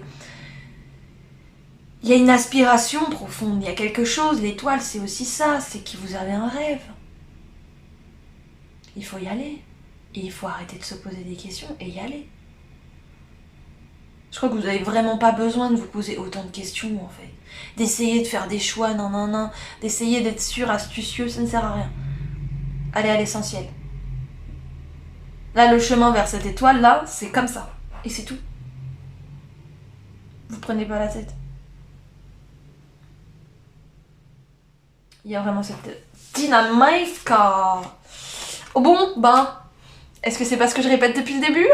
il y a une aspiration profonde, il y a quelque chose, l'étoile c'est aussi ça, c'est que vous avez un rêve. Il faut y aller. Et il faut arrêter de se poser des questions et y aller. Je crois que vous n'avez vraiment pas besoin de vous poser autant de questions en fait. D'essayer de faire des choix, non, d'essayer d'être sûr, astucieux, ça ne sert à rien. Allez à l'essentiel. Là, le chemin vers cette étoile, là, c'est comme ça. Et c'est tout. Vous prenez pas la tête. Il y a vraiment cette dynamique. Oh bon, est-ce que c'est parce que je répète depuis le début?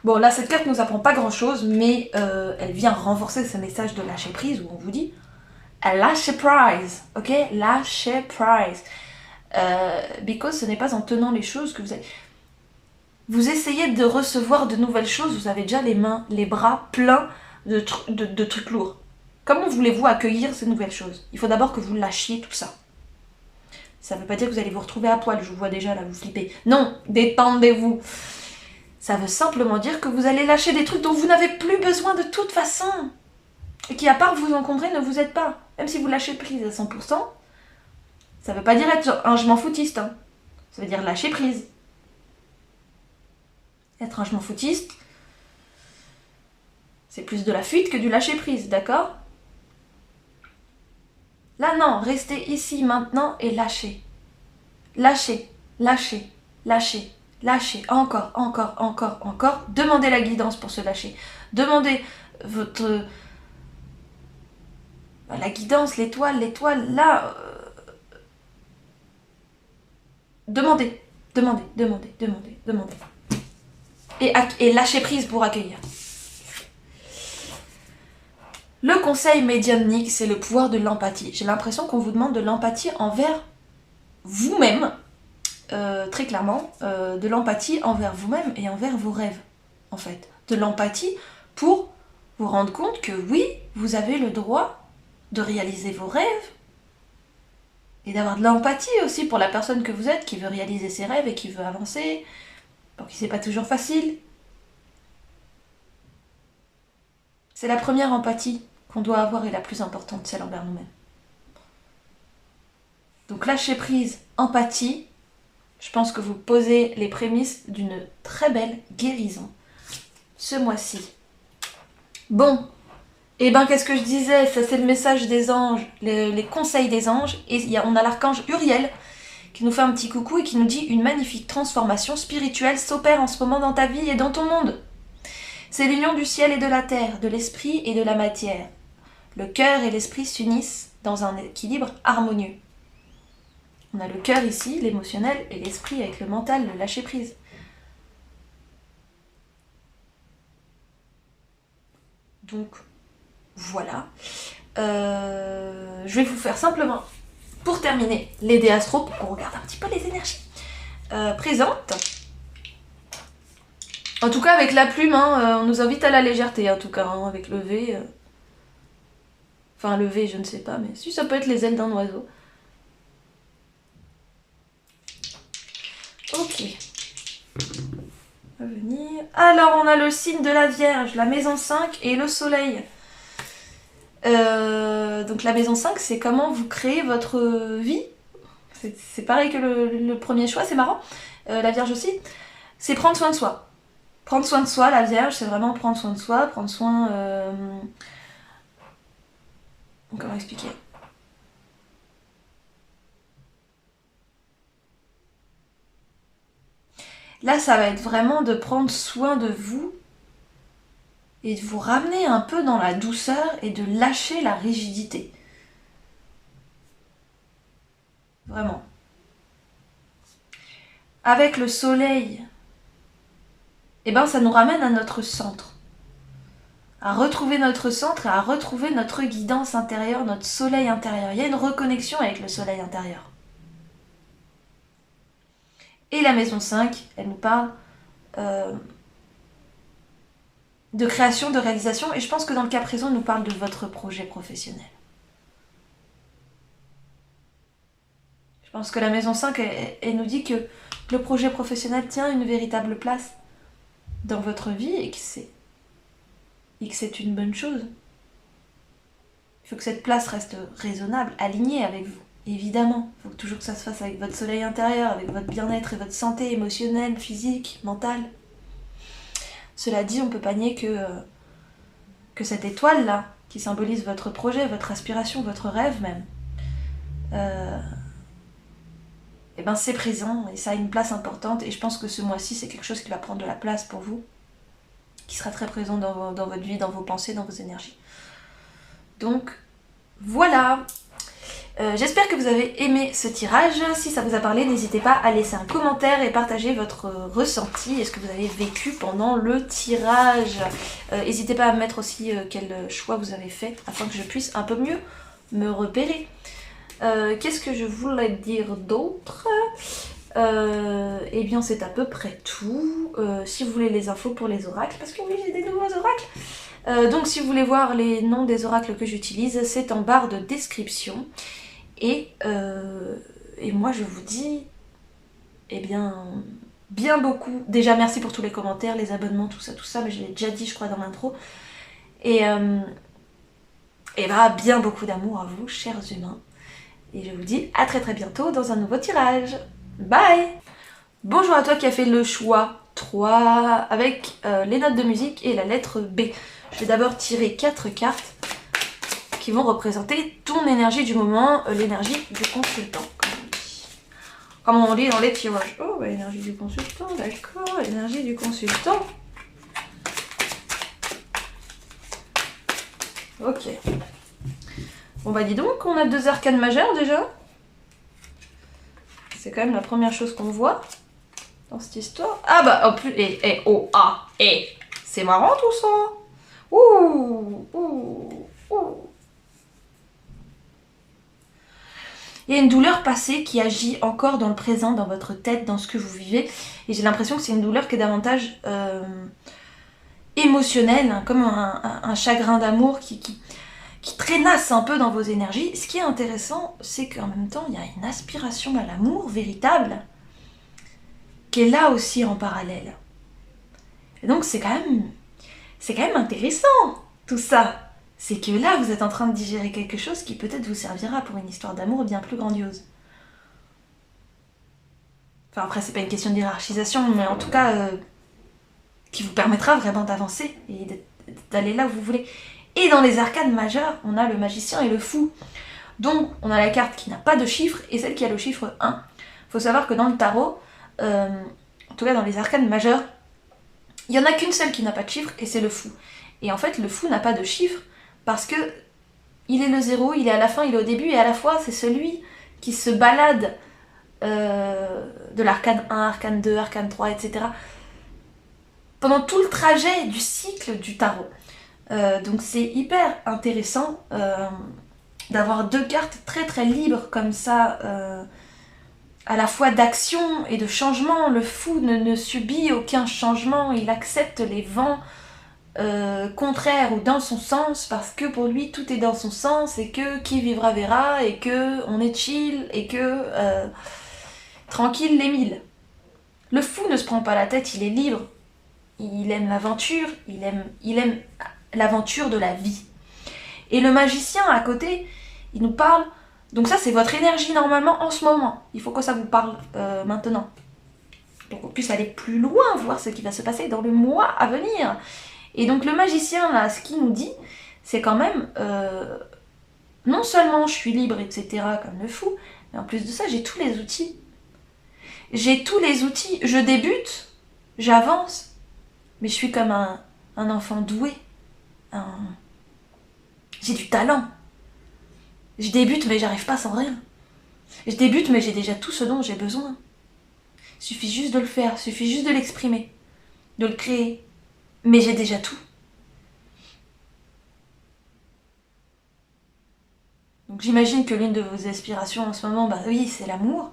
Bon, là, cette carte nous apprend pas grand-chose, mais elle vient renforcer ce message de lâcher prise, où on vous dit lâcher prise, ok? Lâcher prise. Because ce n'est pas en tenant les choses que vous allez... Vous essayez de recevoir de nouvelles choses, vous avez déjà les mains, les bras pleins de trucs lourds. Comment voulez-vous accueillir ces nouvelles choses? Il faut d'abord que vous lâchiez tout ça. Ça ne veut pas dire que vous allez vous retrouver à poil, je vous vois déjà là, vous flippez. Non, détendez-vous. Ça veut simplement dire que vous allez lâcher des trucs dont vous n'avez plus besoin de toute façon. Et qui, à part vous encombrer, ne vous aident pas. Même si vous lâchez prise à 100%, ça veut pas dire être un je m'en foutiste. Hein. Ça veut dire lâcher prise. Être un je m'en foutiste, c'est plus de la fuite que du lâcher prise, d'accord? Là, non, restez ici, maintenant, et lâchez. Lâchez, lâchez, lâchez, lâchez. Encore. Demandez la guidance pour se lâcher. Demandez la guidance, l'étoile, là... Demandez. Et lâchez prise pour accueillir. Le conseil médiumnique, c'est le pouvoir de l'empathie. J'ai l'impression qu'on vous demande de l'empathie envers vous-même, très clairement, de l'empathie envers vous-même et envers vos rêves, en fait. De l'empathie pour vous rendre compte que oui, vous avez le droit de réaliser vos rêves et d'avoir de l'empathie aussi pour la personne que vous êtes qui veut réaliser ses rêves et qui veut avancer, pour qui c'est pas toujours facile. C'est la première empathie qu'on doit avoir et la plus importante, celle envers nous-mêmes. Donc lâcher prise, empathie, je pense que vous posez les prémices d'une très belle guérison ce mois-ci. Bon, et qu'est-ce que je disais? Ça c'est le message des anges, les conseils des anges, et on a l'archange Uriel qui nous fait un petit coucou et qui nous dit une magnifique transformation spirituelle s'opère en ce moment dans ta vie et dans ton monde. C'est l'union du ciel et de la terre, de l'esprit et de la matière. Le cœur et l'esprit s'unissent dans un équilibre harmonieux. On a le cœur ici, l'émotionnel, et l'esprit avec le mental, le lâcher prise. Donc, voilà. Je vais vous faire simplement, pour terminer, les dés astro, pour qu'on regarde un petit peu les énergies présentes. En tout cas, avec la plume, on nous invite à la légèreté, en tout cas, avec le V. Enfin, le V, je ne sais pas, mais si, ça peut être les ailes d'un oiseau. Ok. On va venir. Alors, on a le signe de la Vierge, la maison 5 et le soleil. Donc la maison 5, c'est comment vous créez votre vie. C'est pareil que le premier choix, c'est marrant. La Vierge aussi. C'est prendre soin de soi. Prendre soin de soi, la Vierge, c'est vraiment prendre soin de soi, prendre soin... Comment expliquer? Là, ça va être vraiment de prendre soin de vous et de vous ramener un peu dans la douceur et de lâcher la rigidité. Vraiment. Avec le soleil, ça nous ramène à notre centre. À retrouver notre centre et à retrouver notre guidance intérieure, notre soleil intérieur. Il y a une reconnexion avec le soleil intérieur. Et la maison 5, elle nous parle de création, de réalisation, et je pense que dans le cas présent, on nous parle de votre projet professionnel. Je pense que la maison 5, elle nous dit que le projet professionnel tient une véritable place dans votre vie et que c'est une bonne chose. Il faut que cette place reste raisonnable, alignée avec vous, évidemment. Il faut toujours que ça se fasse avec votre soleil intérieur, avec votre bien-être et votre santé émotionnelle, physique, mentale. Cela dit, on ne peut pas nier que cette étoile-là, qui symbolise votre projet, votre aspiration, votre rêve même, et ben c'est présent et ça a une place importante, et je pense que ce mois-ci c'est quelque chose qui va prendre de la place pour vous, qui sera très présent dans votre vie, dans vos pensées, dans vos énergies. Donc voilà, j'espère que vous avez aimé ce tirage. Si ça vous a parlé, n'hésitez pas à laisser un commentaire et partager votre ressenti, est-ce que vous avez vécu pendant le tirage. N'hésitez pas à me mettre aussi quel choix vous avez fait afin que je puisse un peu mieux me repérer. Qu'est-ce que je voulais dire d'autre? Eh bien c'est à peu près tout. Si vous voulez les infos pour les oracles, parce que oui j'ai des nouveaux oracles, donc si vous voulez voir les noms des oracles que j'utilise, c'est en barre de description. Et moi je vous dis, eh bien beaucoup. Déjà merci pour tous les commentaires, les abonnements, tout ça, mais je l'ai déjà dit je crois dans l'intro. Et bien beaucoup d'amour à vous, chers humains. Et je vous dis à très bientôt dans un nouveau tirage. Bye! Bonjour à toi qui as fait le choix 3 avec les notes de musique et la lettre B. Je vais d'abord tirer 4 cartes qui vont représenter ton énergie du moment, l'énergie du consultant, comme on dit dans les tirages. Oh, bah, l'énergie du consultant, d'accord, l'énergie du consultant. Ok. Bon bah dis donc, on a 2 arcanes majeures déjà. C'est quand même la première chose qu'on voit dans cette histoire. Ah bah, en plus, c'est marrant tout ça. Il y a une douleur passée qui agit encore dans le présent, dans votre tête, dans ce que vous vivez. Et j'ai l'impression que c'est une douleur qui est davantage émotionnelle, hein, comme un chagrin d'amour qui traînasse un peu dans vos énergies. Ce qui est intéressant, c'est qu'en même temps, il y a une aspiration à l'amour véritable qui est là aussi en parallèle. Et donc c'est quand même intéressant tout ça. C'est que là, vous êtes en train de digérer quelque chose qui peut-être vous servira pour une histoire d'amour bien plus grandiose. Enfin après, c'est pas une question de hiérarchisation, mais en tout cas, qui vous permettra vraiment d'avancer et d'aller là où vous voulez. Et dans les arcanes majeures, on a le magicien et le fou. Donc, on a la carte qui n'a pas de chiffre et celle qui a le chiffre 1. Il faut savoir que dans le tarot, en tout cas dans les arcanes majeures, il n'y en a qu'une seule qui n'a pas de chiffre et c'est le fou. Et en fait, le fou n'a pas de chiffre parce que il est le 0, il est à la fin, il est au début, et à la fois, c'est celui qui se balade de l'arcane 1, arcane 2, arcane 3, etc. pendant tout le trajet du cycle du tarot. Donc c'est hyper intéressant d'avoir 2 cartes très libres comme ça, à la fois d'action et de changement. Le fou ne subit aucun changement, il accepte les vents contraires ou dans son sens, parce que pour lui tout est dans son sens, et que qui vivra verra, et que on est chill, et que tranquille les 1000. Le fou ne se prend pas la tête, il est libre, il aime l'aventure, il aime l'aventure de la vie. Et le magicien à côté, il nous parle, donc ça c'est votre énergie normalement en ce moment, il faut que ça vous parle maintenant, pour qu'on puisse aller plus loin, voir ce qui va se passer dans le mois à venir. Et donc le magicien là, ce qu'il nous dit, c'est quand même, non seulement je suis libre, etc. comme le fou, mais en plus de ça, j'ai tous les outils. J'ai tous les outils, je débute, j'avance, mais je suis comme un enfant doué. J'ai du talent. Je débute, mais j'arrive pas sans rien. Je débute, mais j'ai déjà tout ce dont j'ai besoin. Il suffit juste de le faire, il suffit juste de l'exprimer, de le créer. Mais j'ai déjà tout. Donc j'imagine que l'une de vos aspirations en ce moment, bah oui, c'est l'amour.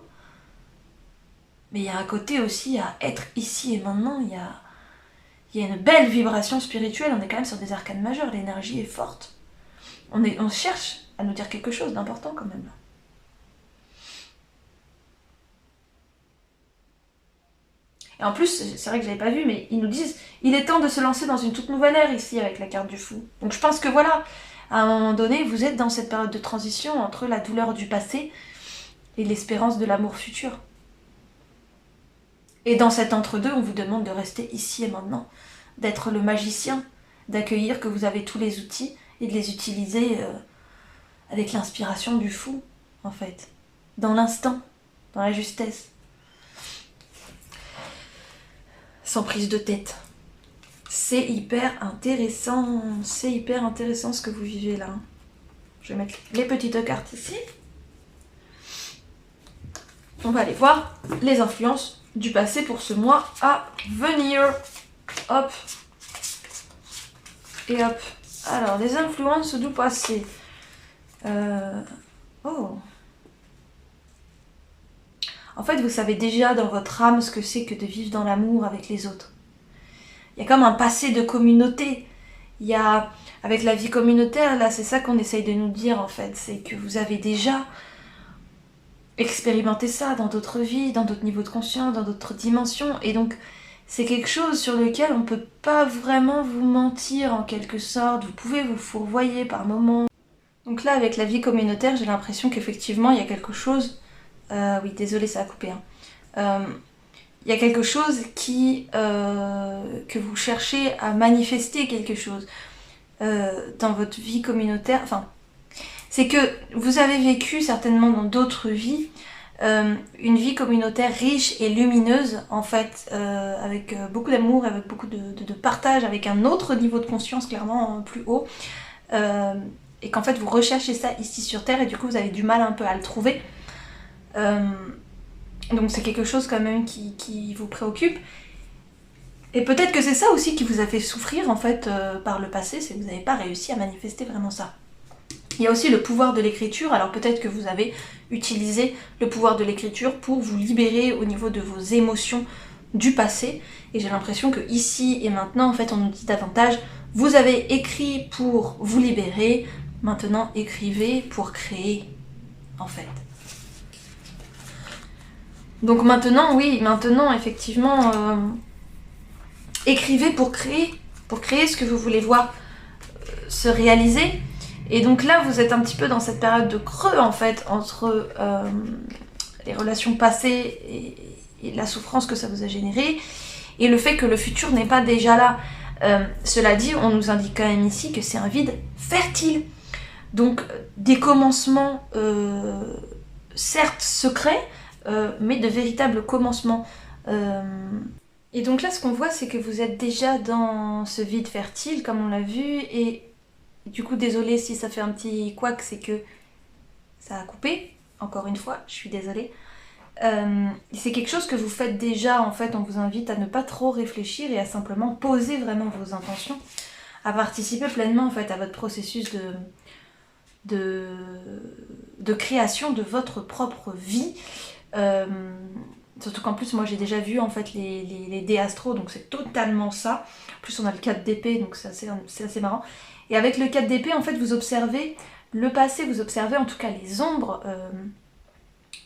Mais il y a un côté aussi à être ici et maintenant, il il y a une belle vibration spirituelle, on est quand même sur des arcanes majeures, l'énergie est forte. On cherche à nous dire quelque chose d'important quand même. Et en plus, c'est vrai que je l'avais pas vu, mais ils nous disent il est temps de se lancer dans une toute nouvelle ère ici avec la carte du fou. Donc je pense que voilà, à un moment donné, vous êtes dans cette période de transition entre la douleur du passé et l'espérance de l'amour futur. Et dans cet entre-deux, on vous demande de rester ici et maintenant, d'être le magicien, d'accueillir que vous avez tous les outils et de les utiliser avec l'inspiration du fou, en fait. Dans l'instant, dans la justesse. Sans prise de tête. C'est hyper intéressant ce que vous vivez là. Je vais mettre les petites cartes ici. On va aller voir les influences du passé pour ce mois à venir. Hop. Et hop. Alors, les influences du passé. Oh. En fait, vous savez déjà dans votre âme ce que c'est que de vivre dans l'amour avec les autres. Il y a comme un passé de communauté. Il y a, avec la vie communautaire, là, c'est ça qu'on essaye de nous dire en fait. C'est que vous avez déjà expérimenté ça dans d'autres vies, dans d'autres niveaux de conscience, dans d'autres dimensions. Et donc, c'est quelque chose sur lequel on ne peut pas vraiment vous mentir en quelque sorte. Vous pouvez vous fourvoyer par moments. Donc là, avec la vie communautaire, j'ai l'impression qu'effectivement, il y a quelque chose... oui, désolé, ça a coupé. Il y a quelque chose que vous cherchez à manifester quelque chose dans votre vie communautaire. Enfin, c'est que vous avez vécu certainement dans d'autres vies une vie communautaire riche et lumineuse, en fait, avec beaucoup d'amour, avec beaucoup de partage, avec un autre niveau de conscience clairement plus haut. Et qu'en fait, vous recherchez ça ici sur Terre et du coup, vous avez du mal un peu à le trouver. Donc c'est quelque chose quand même qui vous préoccupe. Et peut-être que c'est ça aussi qui vous a fait souffrir en fait par le passé, c'est que vous n'avez pas réussi à manifester vraiment ça. Il y a aussi le pouvoir de l'écriture, alors peut-être que vous avez utilisé le pouvoir de l'écriture pour vous libérer au niveau de vos émotions du passé. Et j'ai l'impression que ici et maintenant, en fait, on nous dit davantage, vous avez écrit pour vous libérer, maintenant écrivez pour créer, en fait. Donc maintenant, oui, effectivement, écrivez pour créer ce que vous voulez voir se réaliser. Et donc là, vous êtes un petit peu dans cette période de creux, en fait, entre les relations passées et la souffrance que ça vous a généré, et le fait que le futur n'est pas déjà là. Cela dit, on nous indique quand même ici que c'est un vide fertile. Donc, des commencements, certes secrets, mais de véritables commencements. Et donc là, ce qu'on voit, c'est que vous êtes déjà dans ce vide fertile, comme on l'a vu, et du coup, désolée si ça fait un petit couac, c'est que ça a coupé. Encore une fois, je suis désolée. C'est quelque chose que vous faites déjà, en fait, on vous invite à ne pas trop réfléchir et à simplement poser vraiment vos intentions, à participer pleinement, en fait, à votre processus de création de votre propre vie. Surtout qu'en plus moi j'ai déjà vu en fait les dés astro, donc c'est totalement ça. En plus on a le 4 d'épée, donc c'est assez marrant. Et avec le 4 d'épée en fait vous observez le passé, vous observez en tout cas les ombres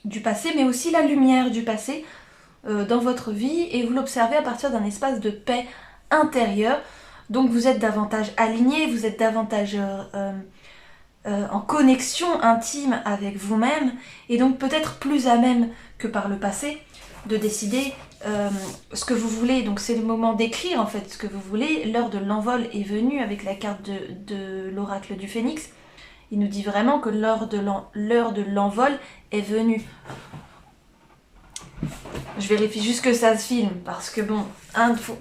du passé, mais aussi la lumière du passé dans votre vie, et vous l'observez à partir d'un espace de paix intérieure. Donc vous êtes davantage aligné, vous êtes davantage en connexion intime avec vous-même, et donc peut-être plus à même que par le passé de décider ce que vous voulez. Donc c'est le moment d'écrire en fait ce que vous voulez. L'heure de l'envol est venue avec la carte de l'oracle du phénix. Il nous dit vraiment que l'heure de l'envol est venue. Je vérifie juste que ça se filme, parce que bon,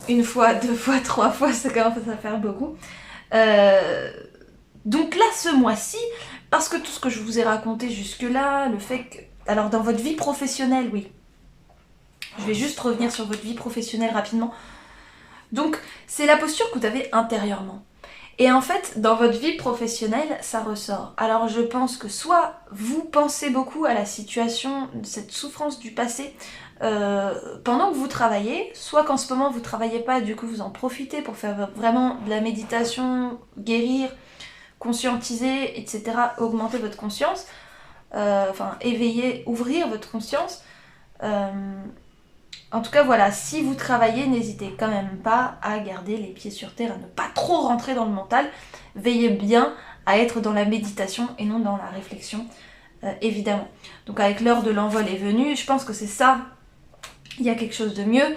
une fois, 2 fois, 3 fois, ça commence à faire beaucoup. Donc là, ce mois-ci, parce que tout ce que je vous ai raconté jusque-là, le fait que... Alors dans votre vie professionnelle, oui. Je vais juste revenir sur votre vie professionnelle rapidement. Donc, c'est la posture que vous avez intérieurement. Et en fait, dans votre vie professionnelle, ça ressort. Alors je pense que soit vous pensez beaucoup à la situation, cette souffrance du passé, pendant que vous travaillez, soit qu'en ce moment vous travaillez pas et du coup vous en profitez pour faire vraiment de la méditation, guérir, conscientiser, etc., augmenter votre conscience, éveiller, ouvrir votre conscience. En tout cas, voilà, si vous travaillez, n'hésitez quand même pas à garder les pieds sur terre, à ne pas trop rentrer dans le mental. Veillez bien à être dans la méditation et non dans la réflexion, évidemment. Donc avec l'heure de l'envol est venue, je pense que c'est ça, il y a quelque chose de mieux.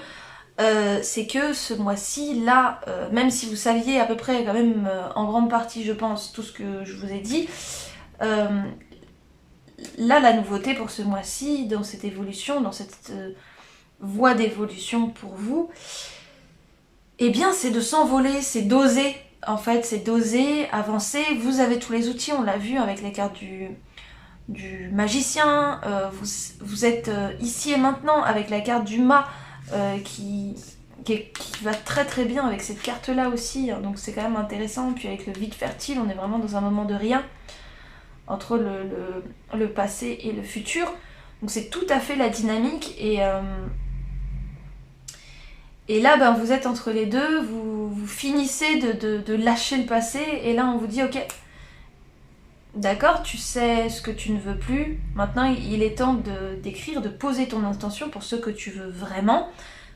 C'est que ce mois-ci, là, même si vous saviez à peu près quand même en grande partie, je pense, tout ce que je vous ai dit, là, la nouveauté pour ce mois-ci, dans cette évolution, dans cette voie d'évolution pour vous, eh bien c'est de s'envoler, c'est d'oser, en fait, c'est d'oser, avancer. Vous avez tous les outils, on l'a vu avec les cartes du magicien, vous êtes ici et maintenant avec la carte du mât qui va très très bien avec cette carte là aussi, hein, donc c'est quand même intéressant. Puis avec le vide fertile, on est vraiment dans un moment de rien entre le passé et le futur, donc c'est tout à fait la dynamique. Et là, ben, vous êtes entre les deux, vous finissez de lâcher le passé, et là on vous dit ok, d'accord, tu sais ce que tu ne veux plus, maintenant il est temps d'écrire, de poser ton intention pour ce que tu veux vraiment.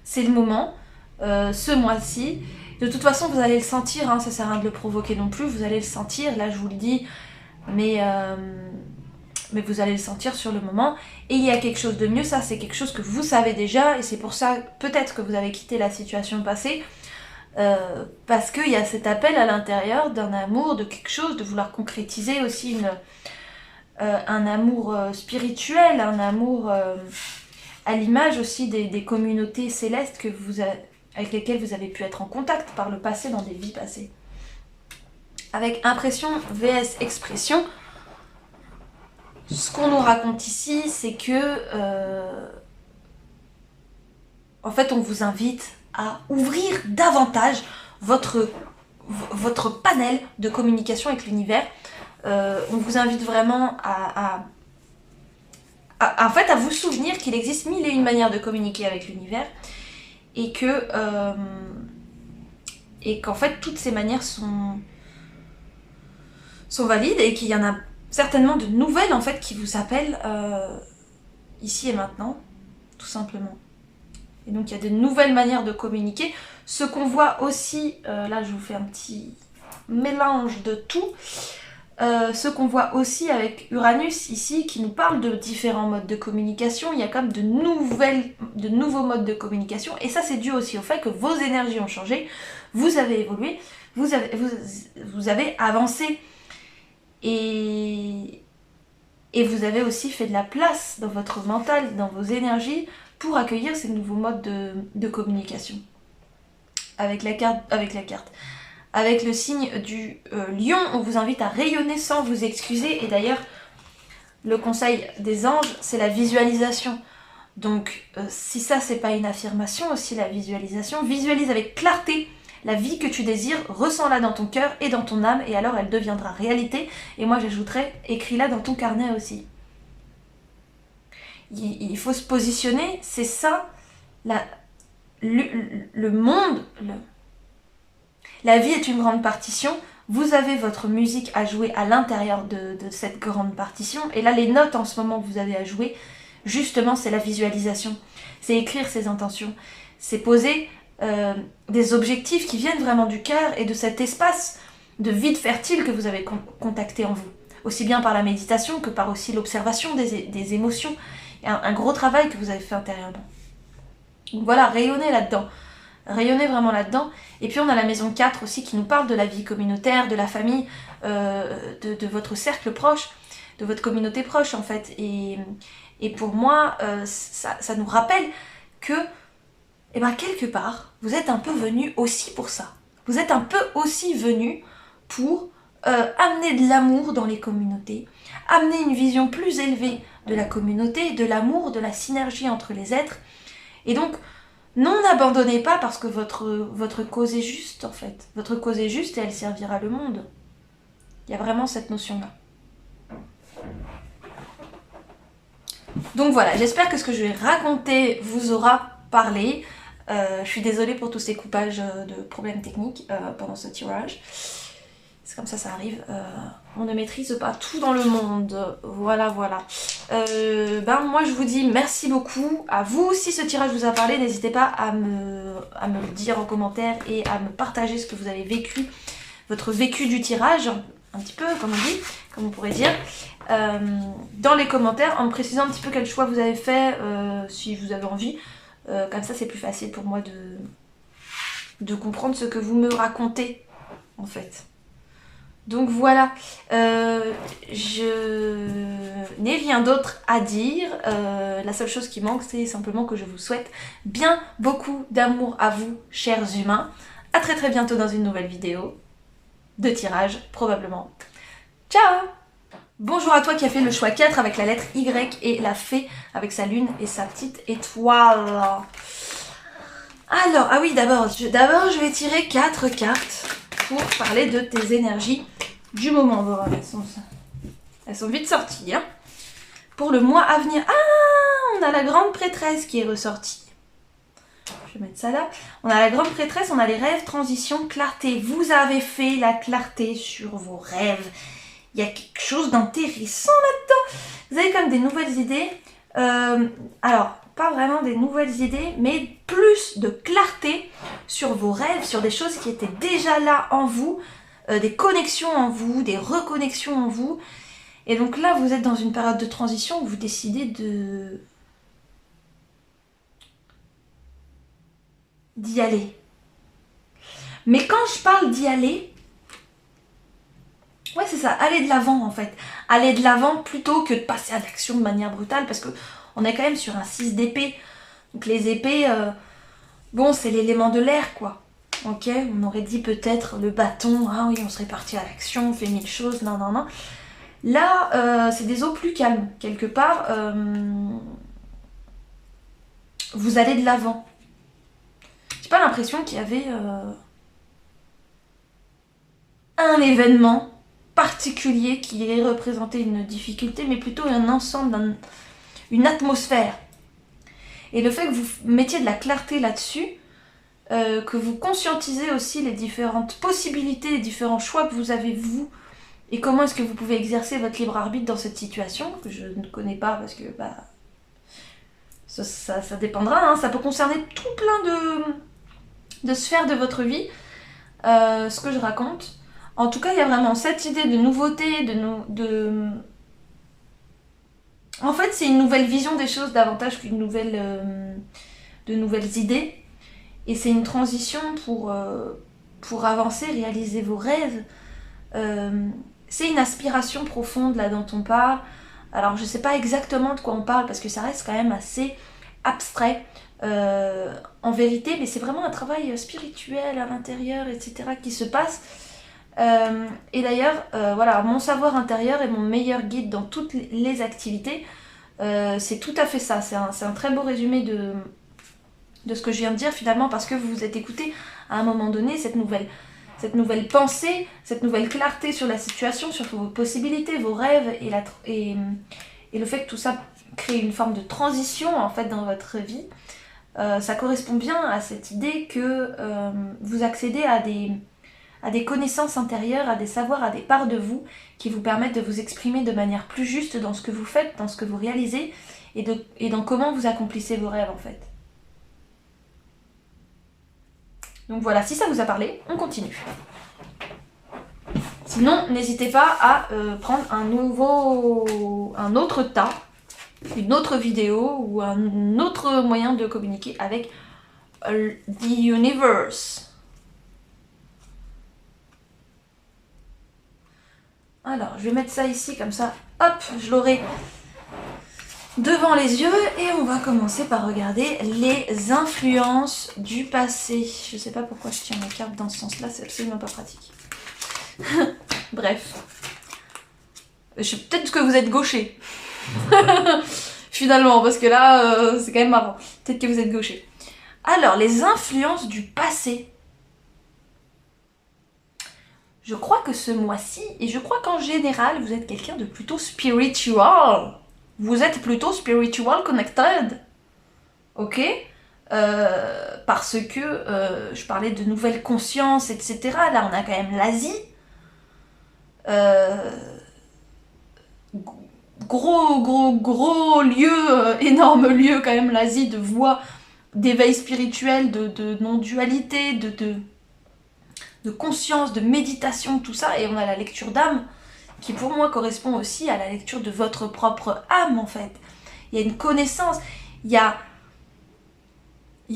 C'est le moment, ce mois-ci. De toute façon, vous allez le sentir, hein, ça sert à rien de le provoquer non plus, vous allez le sentir, là je vous le dis, mais vous allez le sentir sur le moment. Et il y a quelque chose de mieux, ça c'est quelque chose que vous savez déjà, et c'est pour ça peut-être que vous avez quitté la situation passée, parce qu'il y a cet appel à l'intérieur d'un amour, de quelque chose, de vouloir concrétiser aussi un amour spirituel, un amour à l'image aussi des communautés célestes avec lesquelles vous avez pu être en contact par le passé, dans des vies passées. Avec impression vs expression, ce qu'on nous raconte ici, c'est que en fait on vous invite à ouvrir davantage votre panel de communication avec l'univers. On vous invite vraiment en fait, à vous souvenir qu'il existe mille et une manières de communiquer avec l'univers, et qu'en fait toutes ces manières sont valides, et qu'il y en a certainement de nouvelles en fait qui vous appellent ici et maintenant, tout simplement. Et donc il y a de nouvelles manières de communiquer. Ce qu'on voit aussi, là je vous fais un petit mélange de tout, ce qu'on voit aussi avec Uranus ici, qui nous parle de différents modes de communication. Il y a quand même de nouveaux modes de communication, et ça c'est dû aussi au fait que vos énergies ont changé, vous avez évolué, vous avez avancé, et vous avez aussi fait de la place dans votre mental, dans vos énergies, pour accueillir ces nouveaux modes de communication. Avec le signe du lion, on vous invite à rayonner sans vous excuser. Et d'ailleurs, le conseil des anges, c'est la visualisation. Donc, si ça, c'est pas une affirmation aussi, la visualisation, visualise avec clarté la vie que tu désires, ressens-la dans ton cœur et dans ton âme, et alors elle deviendra réalité. Et moi, j'ajouterais, écris-la dans ton carnet aussi. Il faut se positionner, c'est ça, le monde, la vie est une grande partition, vous avez votre musique à jouer à l'intérieur de cette grande partition, et là les notes en ce moment que vous avez à jouer, justement c'est la visualisation, c'est écrire ses intentions, c'est poser des objectifs qui viennent vraiment du cœur et de cet espace de vide fertile que vous avez contacté en vous, aussi bien par la méditation que par aussi l'observation des émotions. Il y a un gros travail que vous avez fait intérieurement. Donc voilà, rayonnez là-dedans. Rayonnez vraiment là-dedans. Et puis on a la maison 4 aussi qui nous parle de la vie communautaire, de la famille, de votre cercle proche, de votre communauté proche en fait. Et pour moi, ça nous rappelle que, eh ben, quelque part, vous êtes un peu venus aussi pour ça. Vous êtes un peu aussi venus pour amener de l'amour dans les communautés, amener une vision plus élevée de la communauté, de l'amour, de la synergie entre les êtres. Et donc, Non, n'abandonnez pas parce que votre cause est juste en fait. Votre cause est juste et elle servira le monde. Il y a vraiment cette notion-là. Donc voilà, j'espère que ce que je vais raconter vous aura parlé. Je suis désolée pour tous ces coupages de problèmes techniques pendant ce tirage. C'est comme ça arrive. On ne maîtrise pas tout dans le monde. Voilà, voilà. Moi, je vous dis merci beaucoup à vous. Si ce tirage vous a parlé, n'hésitez pas à me le dire en commentaire et à me partager ce que vous avez vécu, votre vécu du tirage, un petit peu, comme on dit, comme on pourrait dire, dans les commentaires, en me précisant un petit peu quel choix vous avez fait, si vous avez envie. Comme ça, c'est plus facile pour moi de comprendre ce que vous me racontez, en fait. Donc voilà, je n'ai rien d'autre à dire. La seule chose qui manque, c'est simplement que je vous souhaite bien beaucoup d'amour à vous, chers humains. À très très bientôt dans une nouvelle vidéo de tirage, probablement. Ciao! Bonjour à toi qui as fait le choix 4 avec la lettre Y et la fée avec sa lune et sa petite étoile. Alors, ah oui, d'abord, je vais tirer 4 cartes pour parler de tes énergies du moment. Bon, elles sont vite sorties. Hein. Pour le mois à venir. Ah, on a la grande prêtresse qui est ressortie. Je vais mettre ça là. On a la grande prêtresse, on a les rêves, transition, clarté. Vous avez fait la clarté sur vos rêves. Il y a quelque chose d'intéressant là-dedans. Vous avez comme des nouvelles idées. Alors, pas vraiment des nouvelles idées, mais plus de clarté sur vos rêves, sur des choses qui étaient déjà là en vous, des connexions en vous, des reconnexions en vous. Et donc là, vous êtes dans une période de transition où vous décidez d'y aller. Mais quand je parle d'y aller, ouais, c'est ça, aller de l'avant en fait. Aller de l'avant plutôt que de passer à l'action de manière brutale parce que on est quand même sur un 6 d'épée. Donc les épées, bon, c'est l'élément de l'air quoi. Ok, on aurait dit peut-être le bâton, ah oui, on serait parti à l'action, on fait 1000 choses, non, non, non. Là, c'est des eaux plus calmes. Quelque part, vous allez de l'avant. J'ai pas l'impression qu'il y avait un événement particulier qui ait représenté une difficulté, mais plutôt un ensemble, une atmosphère. Et le fait que vous mettiez de la clarté là-dessus, que vous conscientisez aussi les différentes possibilités, les différents choix que vous avez vous, et comment est-ce que vous pouvez exercer votre libre arbitre dans cette situation, que je ne connais pas parce que ça dépendra, hein, ça peut concerner tout plein de sphères de votre vie, ce que je raconte. En tout cas, il y a vraiment cette idée de nouveauté, En fait, c'est une nouvelle vision des choses davantage qu'une de nouvelles idées. Et c'est une transition pour avancer, réaliser vos rêves. C'est une aspiration profonde là dont on parle. Alors, je sais pas exactement de quoi on parle parce que ça reste quand même assez abstrait en vérité, mais c'est vraiment un travail spirituel à l'intérieur, etc. qui se passe. Et d'ailleurs, voilà, mon savoir intérieur est mon meilleur guide dans toutes les activités. C'est tout à fait ça. C'est un très beau résumé de ce que je viens de dire finalement, parce que vous vous êtes écouté à un moment donné cette nouvelle pensée, cette nouvelle clarté sur la situation, sur vos possibilités, vos rêves et le fait que tout ça crée une forme de transition en fait dans votre vie. Ça correspond bien à cette idée que vous accédez à des connaissances intérieures, à des savoirs, à des parts de vous qui vous permettent de vous exprimer de manière plus juste dans ce que vous faites, dans ce que vous réalisez et dans comment vous accomplissez vos rêves en fait. Donc voilà, si ça vous a parlé, on continue. Sinon, n'hésitez pas à prendre un autre tas, une autre vidéo ou un autre moyen de communiquer avec the universe. Alors, je vais mettre ça ici, comme ça, hop, je l'aurai devant les yeux. Et on va commencer par regarder les influences du passé. Je sais pas pourquoi je tiens ma carte dans ce sens-là, c'est absolument pas pratique. Bref. Peut-être que vous êtes gaucher. Finalement, parce que là, c'est quand même marrant. Peut-être que vous êtes gaucher. Alors, les influences du passé. Je crois que ce mois-ci, et je crois qu'en général, vous êtes quelqu'un de plutôt spiritual. Vous êtes plutôt spiritual connected. Ok, parce que je parlais de nouvelles consciences, etc. Là, on a quand même l'Asie. Gros lieu, énorme lieu quand même, l'Asie, de voie d'éveil spirituel, de non-dualité, de conscience, de méditation, tout ça. Et on a la lecture d'âme, qui pour moi correspond aussi à la lecture de votre propre âme, en fait. Il y a une connaissance, il y a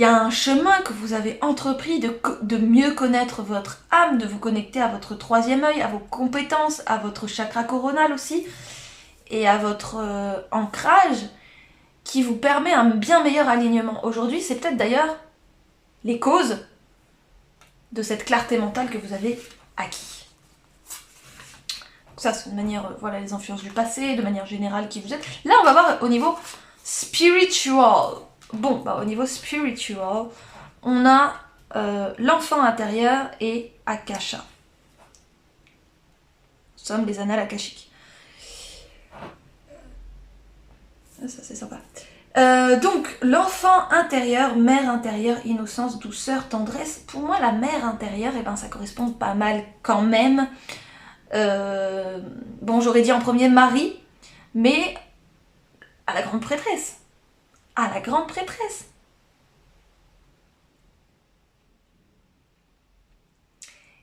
un chemin que vous avez entrepris de mieux connaître votre âme, de vous connecter à votre troisième œil, à vos compétences, à votre chakra coronal aussi, et à votre ancrage, qui vous permet un bien meilleur alignement. Aujourd'hui, c'est peut-être d'ailleurs les causes de cette clarté mentale que vous avez acquis. Ça, c'est de manière, voilà, les influences du passé, de manière générale qui vous êtes. Là, on va voir au niveau spiritual. Bon, bah, au niveau spiritual, on a l'enfant intérieur et Akasha. Nous sommes les annales akashiques. Ça, c'est sympa. Donc, l'enfant intérieur, mère intérieure, innocence, douceur, tendresse. Pour moi, la mère intérieure, eh ben, ça correspond pas mal quand même. Bon, j'aurais dit en premier Marie, mais à la grande prêtresse. À la grande prêtresse.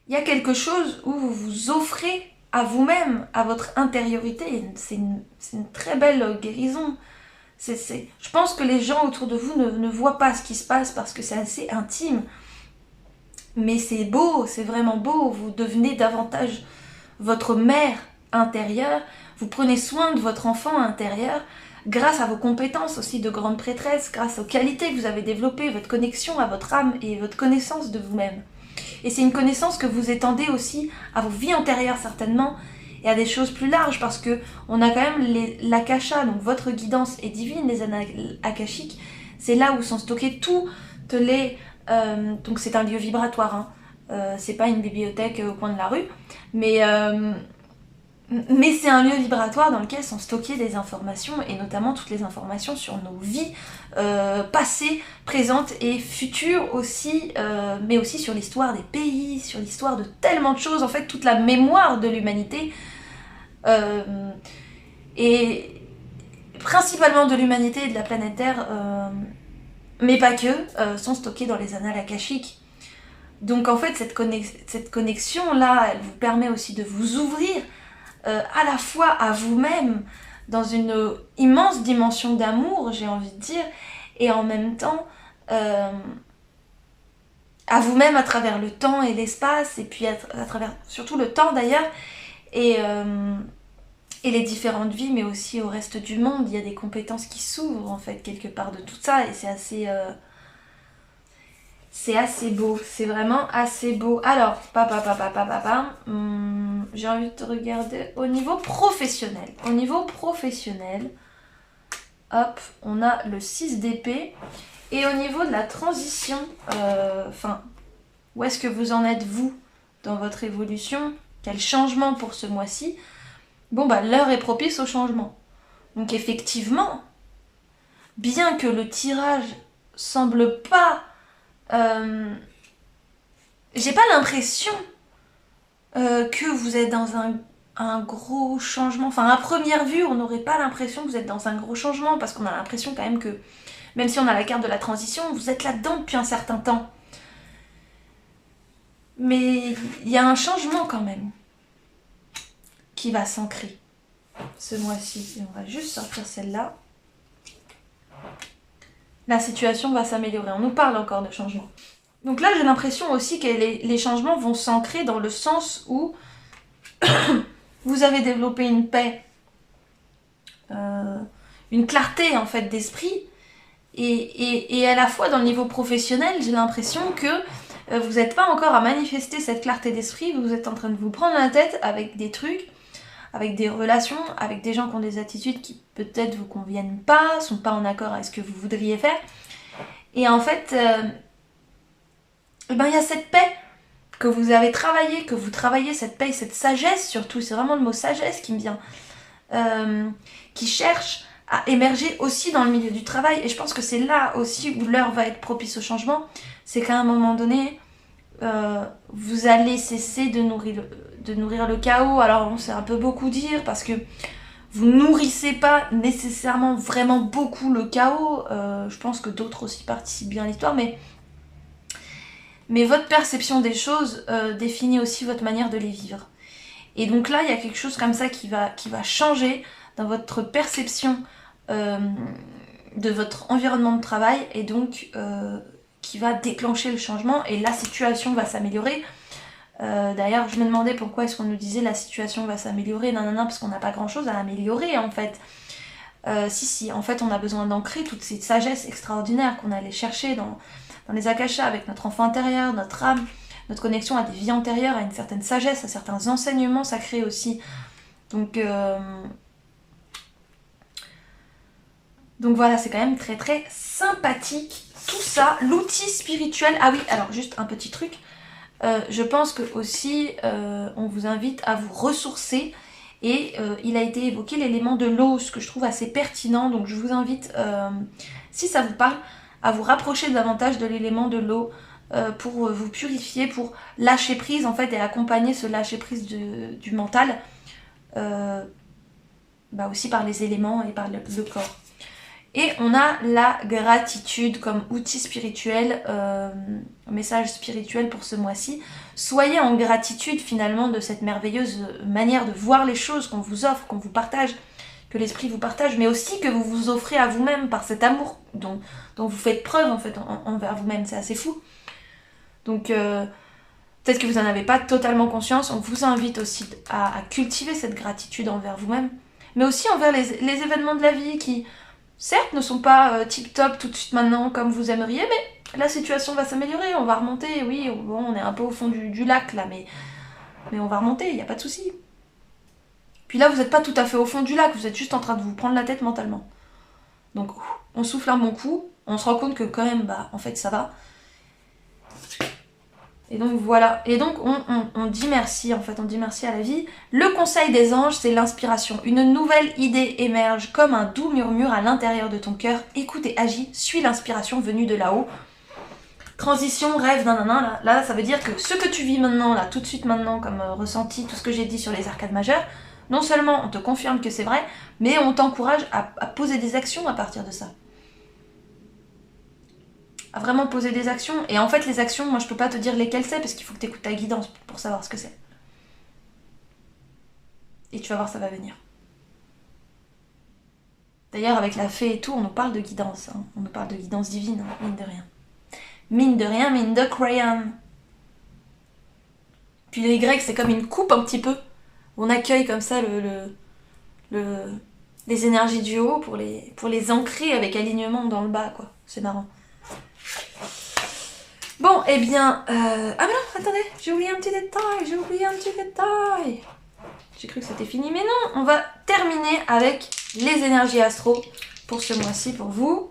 Il y a quelque chose où vous vous offrez à vous-même, à votre intériorité. C'est une très belle guérison. Je pense que les gens autour de vous ne voient pas ce qui se passe parce que c'est assez intime. Mais c'est beau, c'est vraiment beau. Vous devenez davantage votre mère intérieure. Vous prenez soin de votre enfant intérieur grâce à vos compétences aussi de grande prêtresse, grâce aux qualités que vous avez développées, votre connexion à votre âme et votre connaissance de vous-même. Et c'est une connaissance que vous étendez aussi à vos vies antérieures certainement, et à des choses plus larges, parce que on a quand même l'akasha, donc votre guidance est divine, les annales akashiques, c'est là où sont stockés toutes les... donc c'est un lieu vibratoire, hein. C'est pas une bibliothèque au coin de la rue, mais c'est un lieu vibratoire dans lequel sont stockées des informations, et notamment toutes les informations sur nos vies passées, présentes et futures aussi, mais aussi sur l'histoire des pays, sur l'histoire de tellement de choses, en fait toute la mémoire de l'humanité, et principalement de l'humanité et de la planète Terre, mais pas que, sont stockées dans les annales akashiques. Donc en fait cette connexion-là, elle vous permet aussi de vous ouvrir à la fois à vous-même, dans une immense dimension d'amour, j'ai envie de dire, et en même temps à vous-même à travers le temps et l'espace, et puis à travers surtout le temps d'ailleurs, et les différentes vies, mais aussi au reste du monde. Il y a des compétences qui s'ouvrent en fait quelque part de tout ça, et c'est assez beau, c'est vraiment assez beau. Alors, j'ai envie de regarder au niveau professionnel. Au niveau professionnel, hop, on a le 6 d'épée. Et au niveau de la transition, où est-ce que vous en êtes vous dans votre évolution? Quel changement pour ce mois-ci? Bon bah l'heure est propice au changement. Donc effectivement, bien que le tirage semble pas... j'ai pas l'impression que vous êtes dans un gros changement. Enfin, à première vue, on n'aurait pas l'impression que vous êtes dans un gros changement, parce qu'on a l'impression quand même que, même si on a la carte de la transition, vous êtes là-dedans depuis un certain temps. Mais il y a un changement quand même qui va s'ancrer ce mois-ci. Et on va juste sortir celle-là. La situation va s'améliorer. On nous parle encore de changement. Donc là, j'ai l'impression aussi que les changements vont s'ancrer dans le sens où vous avez développé une paix, une clarté en fait d'esprit, et à la fois dans le niveau professionnel, j'ai l'impression que vous n'êtes pas encore à manifester cette clarté d'esprit, vous êtes en train de vous prendre la tête avec des trucs, avec des relations, avec des gens qui ont des attitudes qui peut-être vous conviennent pas, sont pas en accord avec ce que vous voudriez faire. Et en fait, il y a cette paix que vous avez travaillé, que vous travaillez, cette paix, cette sagesse surtout, c'est vraiment le mot sagesse qui me vient, qui cherche à émerger aussi dans le milieu du travail. Et je pense que c'est là aussi où l'heure va être propice au changement. C'est qu'à un moment donné, vous allez cesser de nourrir le chaos. Alors c'est un peu beaucoup dire parce que vous nourrissez pas nécessairement vraiment beaucoup le chaos. Je pense que d'autres aussi participent bien à l'histoire, mais votre perception des choses définit aussi votre manière de les vivre. Et donc là, il y a quelque chose comme ça qui va changer dans votre perception de votre environnement de travail, et donc qui va déclencher le changement, et la situation va s'améliorer. D'ailleurs, je me demandais pourquoi est-ce qu'on nous disait la situation va s'améliorer, parce qu'on n'a pas grand-chose à améliorer en fait. Si, en fait, on a besoin d'ancrer toute cette sagesse extraordinaire qu'on allait chercher dans les akashas, avec notre enfant intérieur, notre âme, notre connexion à des vies antérieures, à une certaine sagesse, à certains enseignements sacrés aussi. Donc voilà, c'est quand même très très sympathique tout ça. L'outil spirituel, ah oui, alors juste un petit truc, je pense que aussi on vous invite à vous ressourcer, et il a été évoqué l'élément de l'eau, ce que je trouve assez pertinent, donc je vous invite, si ça vous parle, à vous rapprocher davantage de l'élément de l'eau pour vous purifier, pour lâcher prise en fait, et accompagner ce lâcher prise du mental aussi par les éléments et par le corps. Et on a la gratitude comme outil spirituel, message spirituel pour ce mois-ci. Soyez en gratitude finalement de cette merveilleuse manière de voir les choses qu'on vous offre, qu'on vous partage, que l'esprit vous partage, mais aussi que vous vous offrez à vous-même par cet amour dont vous faites preuve en fait envers vous-même. C'est assez fou. Donc peut-être que vous n'en avez pas totalement conscience. On vous invite aussi à cultiver cette gratitude envers vous-même, mais aussi envers les événements de la vie qui, certes, ne sont pas tip-top tout de suite maintenant comme vous aimeriez, mais la situation va s'améliorer, on va remonter. Oui, bon, on est un peu au fond du lac là, mais on va remonter, il n'y a pas de souci. Puis là, vous n'êtes pas tout à fait au fond du lac, vous êtes juste en train de vous prendre la tête mentalement. Donc, on souffle un bon coup, on se rend compte que quand même, en fait, ça va. Et donc voilà, et donc on dit merci, en fait, on dit merci à la vie. Le conseil des anges, c'est l'inspiration. Une nouvelle idée émerge comme un doux murmure à l'intérieur de ton cœur. Écoute et agis, suis l'inspiration venue de là-haut. Transition, rêve, là ça veut dire que ce que tu vis maintenant, là, tout de suite maintenant, comme ressenti, tout ce que j'ai dit sur les arcades majeures, non seulement on te confirme que c'est vrai, mais on t'encourage à poser des actions à partir de ça. À vraiment poser des actions. Et en fait, les actions, moi je peux pas te dire lesquelles c'est, parce qu'il faut que tu écoutes ta guidance pour savoir ce que c'est. Et tu vas voir, ça va venir. D'ailleurs, avec la fée et tout, on nous parle de guidance. Hein. On nous parle de guidance divine, hein, mine de rien. Mine de rien, mine de crayon. Puis le Y, c'est comme une coupe un petit peu. On accueille comme ça les énergies du haut pour les ancrer avec alignement dans le bas, quoi. C'est marrant. Bon, eh bien... Ah mais non, attendez, j'ai oublié un petit détail. J'ai cru que c'était fini, mais non. On va terminer avec les énergies astro pour ce mois-ci, pour vous.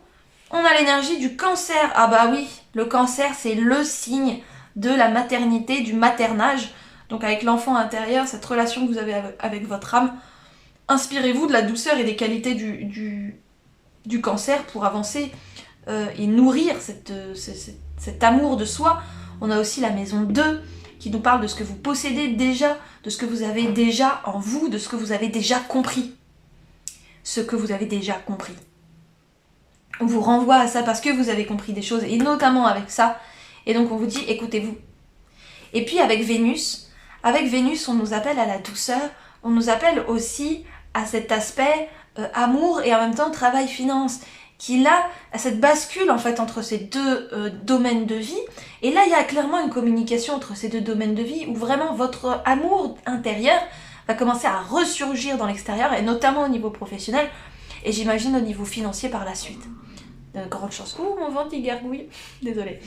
On a l'énergie du cancer. Ah bah oui, le cancer, c'est le signe de la maternité, du maternage. Donc avec l'enfant intérieur, cette relation que vous avez avec votre âme, inspirez-vous de la douceur et des qualités du cancer pour avancer et nourrir cet amour de soi. On a aussi la maison 2 qui nous parle de ce que vous possédez déjà, de ce que vous avez déjà en vous, de ce que vous avez déjà compris. Ce que vous avez déjà compris. On vous renvoie à ça parce que vous avez compris des choses, et notamment avec ça. Et donc on vous dit, écoutez-vous. Et puis avec Vénus, on nous appelle à la douceur, on nous appelle aussi à cet aspect amour et en même temps travail-finance, qui là, a cette bascule en fait entre ces deux domaines de vie. Et là, il y a clairement une communication entre ces deux domaines de vie où vraiment votre amour intérieur va commencer à ressurgir dans l'extérieur, et notamment au niveau professionnel, et j'imagine au niveau financier par la suite. Grande chance. Ouh, mon ventre il gargouille. Désolée.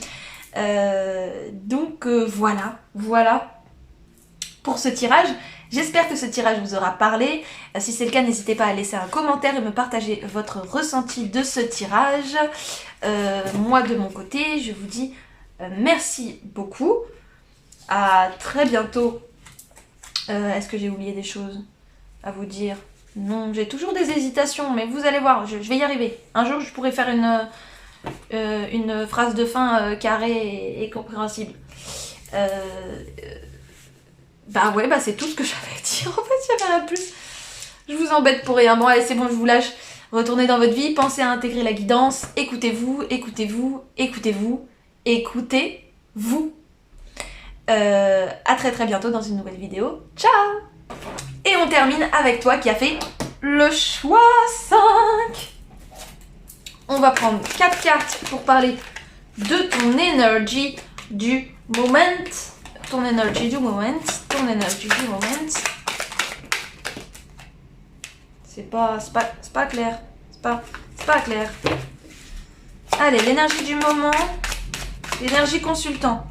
Donc voilà pour ce tirage. J'espère que ce tirage vous aura parlé. Si c'est le cas, n'hésitez pas à laisser un commentaire et me partager votre ressenti de ce tirage. Moi, de mon côté, je vous dis merci beaucoup. À très bientôt. Est-ce que j'ai oublié des choses à vous dire? Non, j'ai toujours des hésitations, mais vous allez voir, je vais y arriver. Un jour, je pourrai faire une phrase de fin carrée et compréhensible. Bah ouais, bah c'est tout ce que j'avais à dire. En fait, il n'y avait rien de plus. Je vous embête pour rien. Bon, allez, c'est bon, je vous lâche. Retournez dans votre vie, pensez à intégrer la guidance. Écoutez-vous, écoutez-vous, écoutez-vous, écoutez-vous. À très très bientôt dans une nouvelle vidéo. Ciao! Et on termine avec toi qui a fait le choix 5. On va prendre 4 cartes pour parler de ton énergie du moment. Ton énergie du moment. Ton énergie du moment. C'est pas clair. C'est pas clair. Allez, l'énergie du moment. L'énergie consultant.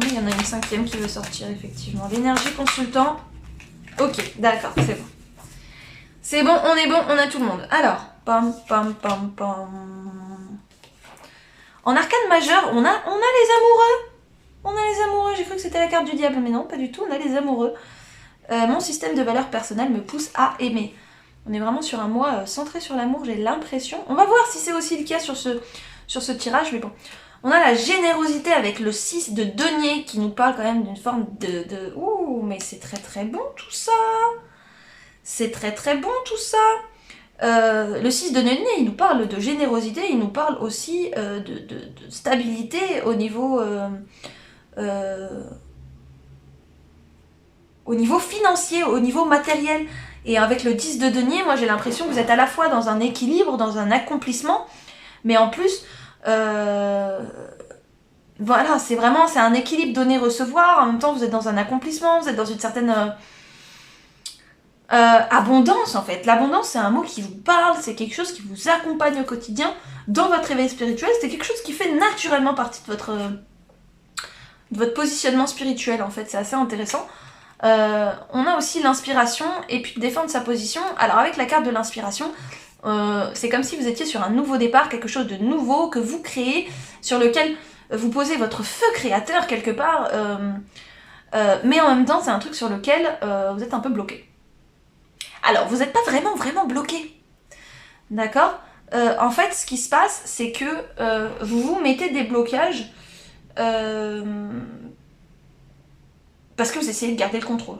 Il y en a une 5e qui veut sortir, effectivement. L'énergie consultant. Ok, d'accord, c'est bon. C'est bon, on est bon, on a tout le monde. Alors, pam, pam, pam, pam. En arcane majeur, on a les amoureux. On a les amoureux. J'ai cru que c'était la carte du diable, mais non, pas du tout, on a les amoureux. Mon système de valeurs personnelles me pousse à aimer. On est vraiment sur un mois centré sur l'amour, j'ai l'impression. On va voir si c'est aussi le cas sur ce tirage, mais bon. On a la générosité avec le 6 de denier qui nous parle quand même d'une forme de... Ouh, mais c'est très très bon tout ça. C'est très très bon tout ça. Le 6 de denier, il nous parle de générosité, il nous parle aussi de stabilité au niveau financier, au niveau matériel. Et avec le 10 de denier, moi j'ai l'impression que vous êtes à la fois dans un équilibre, dans un accomplissement, mais en plus... voilà, c'est un équilibre donner-recevoir. En même temps, vous êtes dans un accomplissement, vous êtes dans une certaine abondance en fait. L'abondance, c'est un mot qui vous parle, c'est quelque chose qui vous accompagne au quotidien dans votre éveil spirituel. C'est quelque chose qui fait naturellement partie de votre positionnement spirituel en fait. C'est assez intéressant. On a aussi l'inspiration et puis défendre sa position. Alors avec la carte de l'inspiration, c'est comme si vous étiez sur un nouveau départ, quelque chose de nouveau que vous créez, sur lequel vous posez votre feu créateur quelque part, mais en même temps c'est un truc sur lequel vous êtes un peu bloqué. Alors vous n'êtes pas vraiment bloqué, d'accord? En fait ce qui se passe c'est que vous vous mettez des blocages parce que vous essayez de garder le contrôle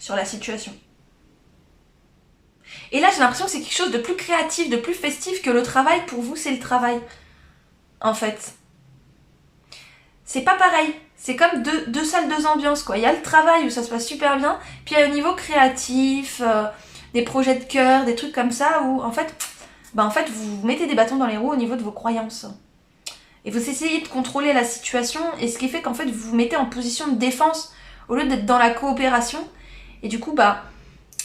sur la situation. Et là, j'ai l'impression que c'est quelque chose de plus créatif, de plus festif que le travail. Pour vous, c'est le travail, en fait. C'est pas pareil. C'est comme deux salles, deux ambiances, quoi. Il y a le travail où ça se passe super bien, puis il y a au niveau créatif, des projets de cœur, des trucs comme ça, où, en fait, vous mettez des bâtons dans les roues au niveau de vos croyances. Et vous essayez de contrôler la situation, et ce qui fait qu'en fait, vous vous mettez en position de défense, au lieu d'être dans la coopération. Et du coup,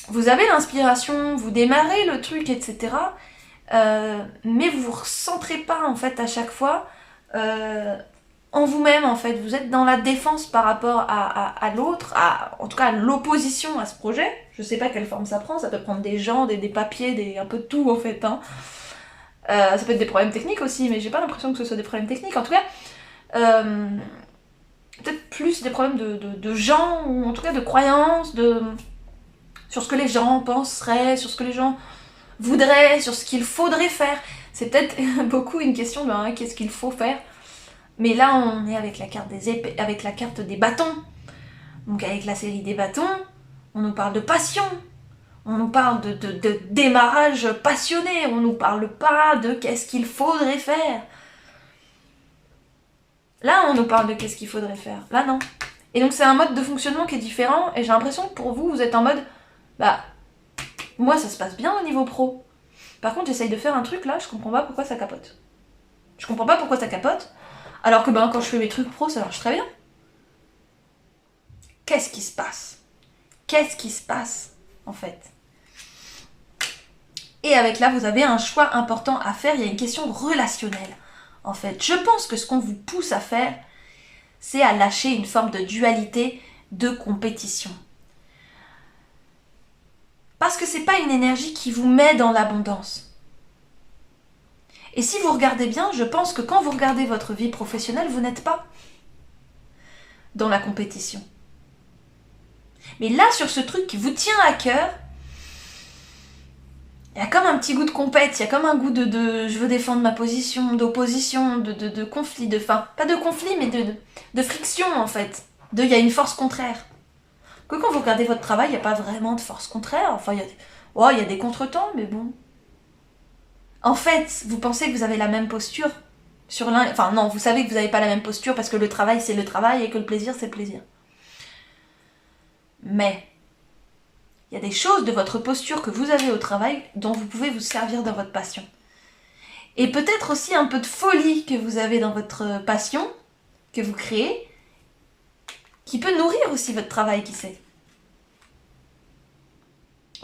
vous avez l'inspiration, vous démarrez le truc, etc. Mais vous vous recentrez pas, en fait, à chaque fois en vous-même, en fait. Vous êtes dans la défense par rapport à l'autre, en tout cas à l'opposition à ce projet. Je sais pas quelle forme ça prend, ça peut prendre des gens, des papiers, un peu de tout, en fait. Hein. Ça peut être des problèmes techniques aussi, mais j'ai pas l'impression que ce soit des problèmes techniques. En tout cas, peut-être plus des problèmes de gens, ou en tout cas de croyances, sur ce que les gens penseraient, sur ce que les gens voudraient, sur ce qu'il faudrait faire. C'est peut-être beaucoup une question de qu'est-ce qu'il faut faire. Mais là, on est avec la carte des épées, avec la carte des bâtons. Donc avec la série des bâtons, on nous parle de passion. On nous parle de démarrage passionné. On nous parle pas de qu'est-ce qu'il faudrait faire. Là, on nous parle de qu'est-ce qu'il faudrait faire. Là, non. Et donc, c'est un mode de fonctionnement qui est différent. Et j'ai l'impression que pour vous, vous êtes en mode... moi, ça se passe bien au niveau pro. Par contre, j'essaye de faire un truc, là, je comprends pas pourquoi ça capote. Je comprends pas pourquoi ça capote. Alors que, quand je fais mes trucs pro, ça marche très bien. Qu'est-ce qui se passe? Qu'est-ce qui se passe, en fait? Et avec là, vous avez un choix important à faire. Il y a une question relationnelle, en fait. Je pense que ce qu'on vous pousse à faire, c'est à lâcher une forme de dualité de compétition. Parce que c'est pas une énergie qui vous met dans l'abondance. Et si vous regardez bien, je pense que quand vous regardez votre vie professionnelle, vous n'êtes pas dans la compétition. Mais là, sur ce truc qui vous tient à cœur, il y a comme un petit goût de compète, il y a comme un goût de je veux défendre ma position, d'opposition, de conflit, enfin, pas de conflit, mais de friction en fait. Il y a une force contraire. Que quand vous regardez votre travail, il n'y a pas vraiment de force contraire. Enfin, il y a des contretemps, mais bon. En fait, vous pensez que vous avez la même posture sur l'un... Enfin non, vous savez que vous n'avez pas la même posture parce que le travail, c'est le travail et que le plaisir, c'est le plaisir. Mais il y a des choses de votre posture que vous avez au travail dont vous pouvez vous servir dans votre passion. Et peut-être aussi un peu de folie que vous avez dans votre passion, que vous créez, qui peut nourrir aussi votre travail, qui sait.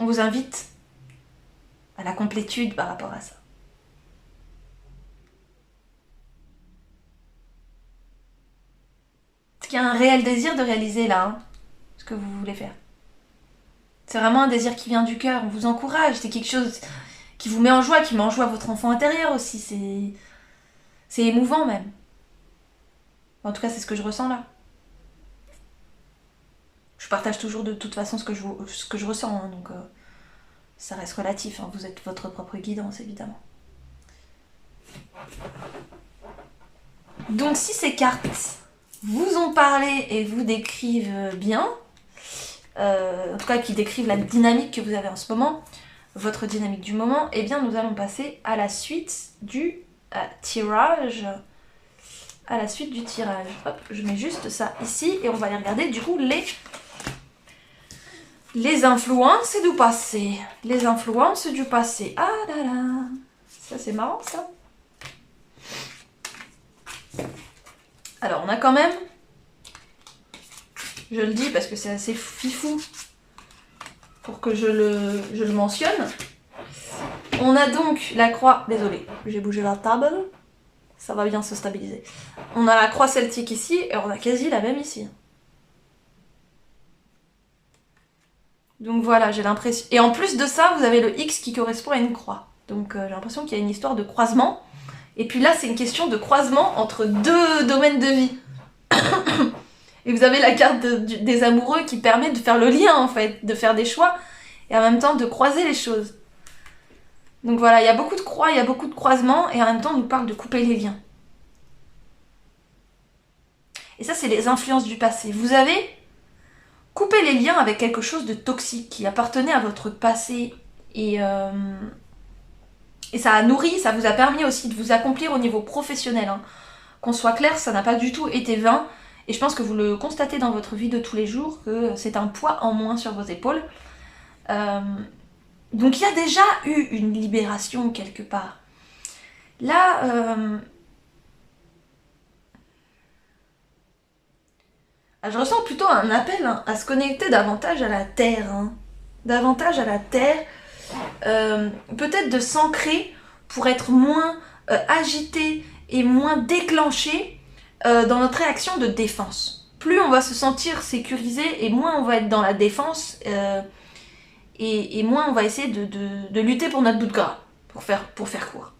On vous invite à la complétude par rapport à ça. Est-ce qu'il y a un réel désir de réaliser là, ce que vous voulez faire? C'est vraiment un désir qui vient du cœur, on vous encourage, c'est quelque chose qui vous met en joie, qui met en joie votre enfant intérieur aussi, c'est émouvant même. En tout cas, c'est ce que je ressens là. Je partage toujours de toute façon ce que je ressens, hein, donc ça reste relatif, hein, vous êtes votre propre guidance évidemment. Donc si ces cartes vous ont parlé et vous décrivent bien, en tout cas qui décrivent la dynamique que vous avez en ce moment, votre dynamique du moment, eh bien nous allons passer à la suite du tirage. À la suite du tirage. Hop, je mets juste ça ici et on va aller regarder du coup les influences du passé. Les influences du passé. Ah là là, ça c'est marrant ça. Alors on a quand même, je le dis parce que c'est assez fifou pour que je le mentionne. On a donc la croix, désolée, j'ai bougé la table, ça va bien se stabiliser. On a la croix celtique ici et on a quasi la même ici. Donc voilà, j'ai l'impression... Et en plus de ça, vous avez le X qui correspond à une croix. Donc j'ai l'impression qu'il y a une histoire de croisement. Et puis là, c'est une question de croisement entre deux domaines de vie. Et vous avez la carte des amoureux qui permet de faire le lien, en fait, de faire des choix, et en même temps de croiser les choses. Donc voilà, il y a beaucoup de croix, il y a beaucoup de croisements, et en même temps, on nous parle de couper les liens. Et ça, c'est les influences du passé. Vous avez coupé les liens avec quelque chose de toxique qui appartenait à votre passé, et ça a nourri, ça vous a permis aussi de vous accomplir au niveau professionnel. Hein. Qu'on soit clair, ça n'a pas du tout été vain. Et je pense que vous le constatez dans votre vie de tous les jours, que c'est un poids en moins sur vos épaules. Donc il y a déjà eu une libération quelque part. Là, je ressens plutôt un appel à se connecter davantage à la terre. Hein. Davantage à la terre. Peut-être de s'ancrer pour être moins agité et moins déclenché dans notre réaction de défense. Plus on va se sentir sécurisé et moins on va être dans la défense et moins on va essayer de lutter pour notre bout de gras, pour faire court.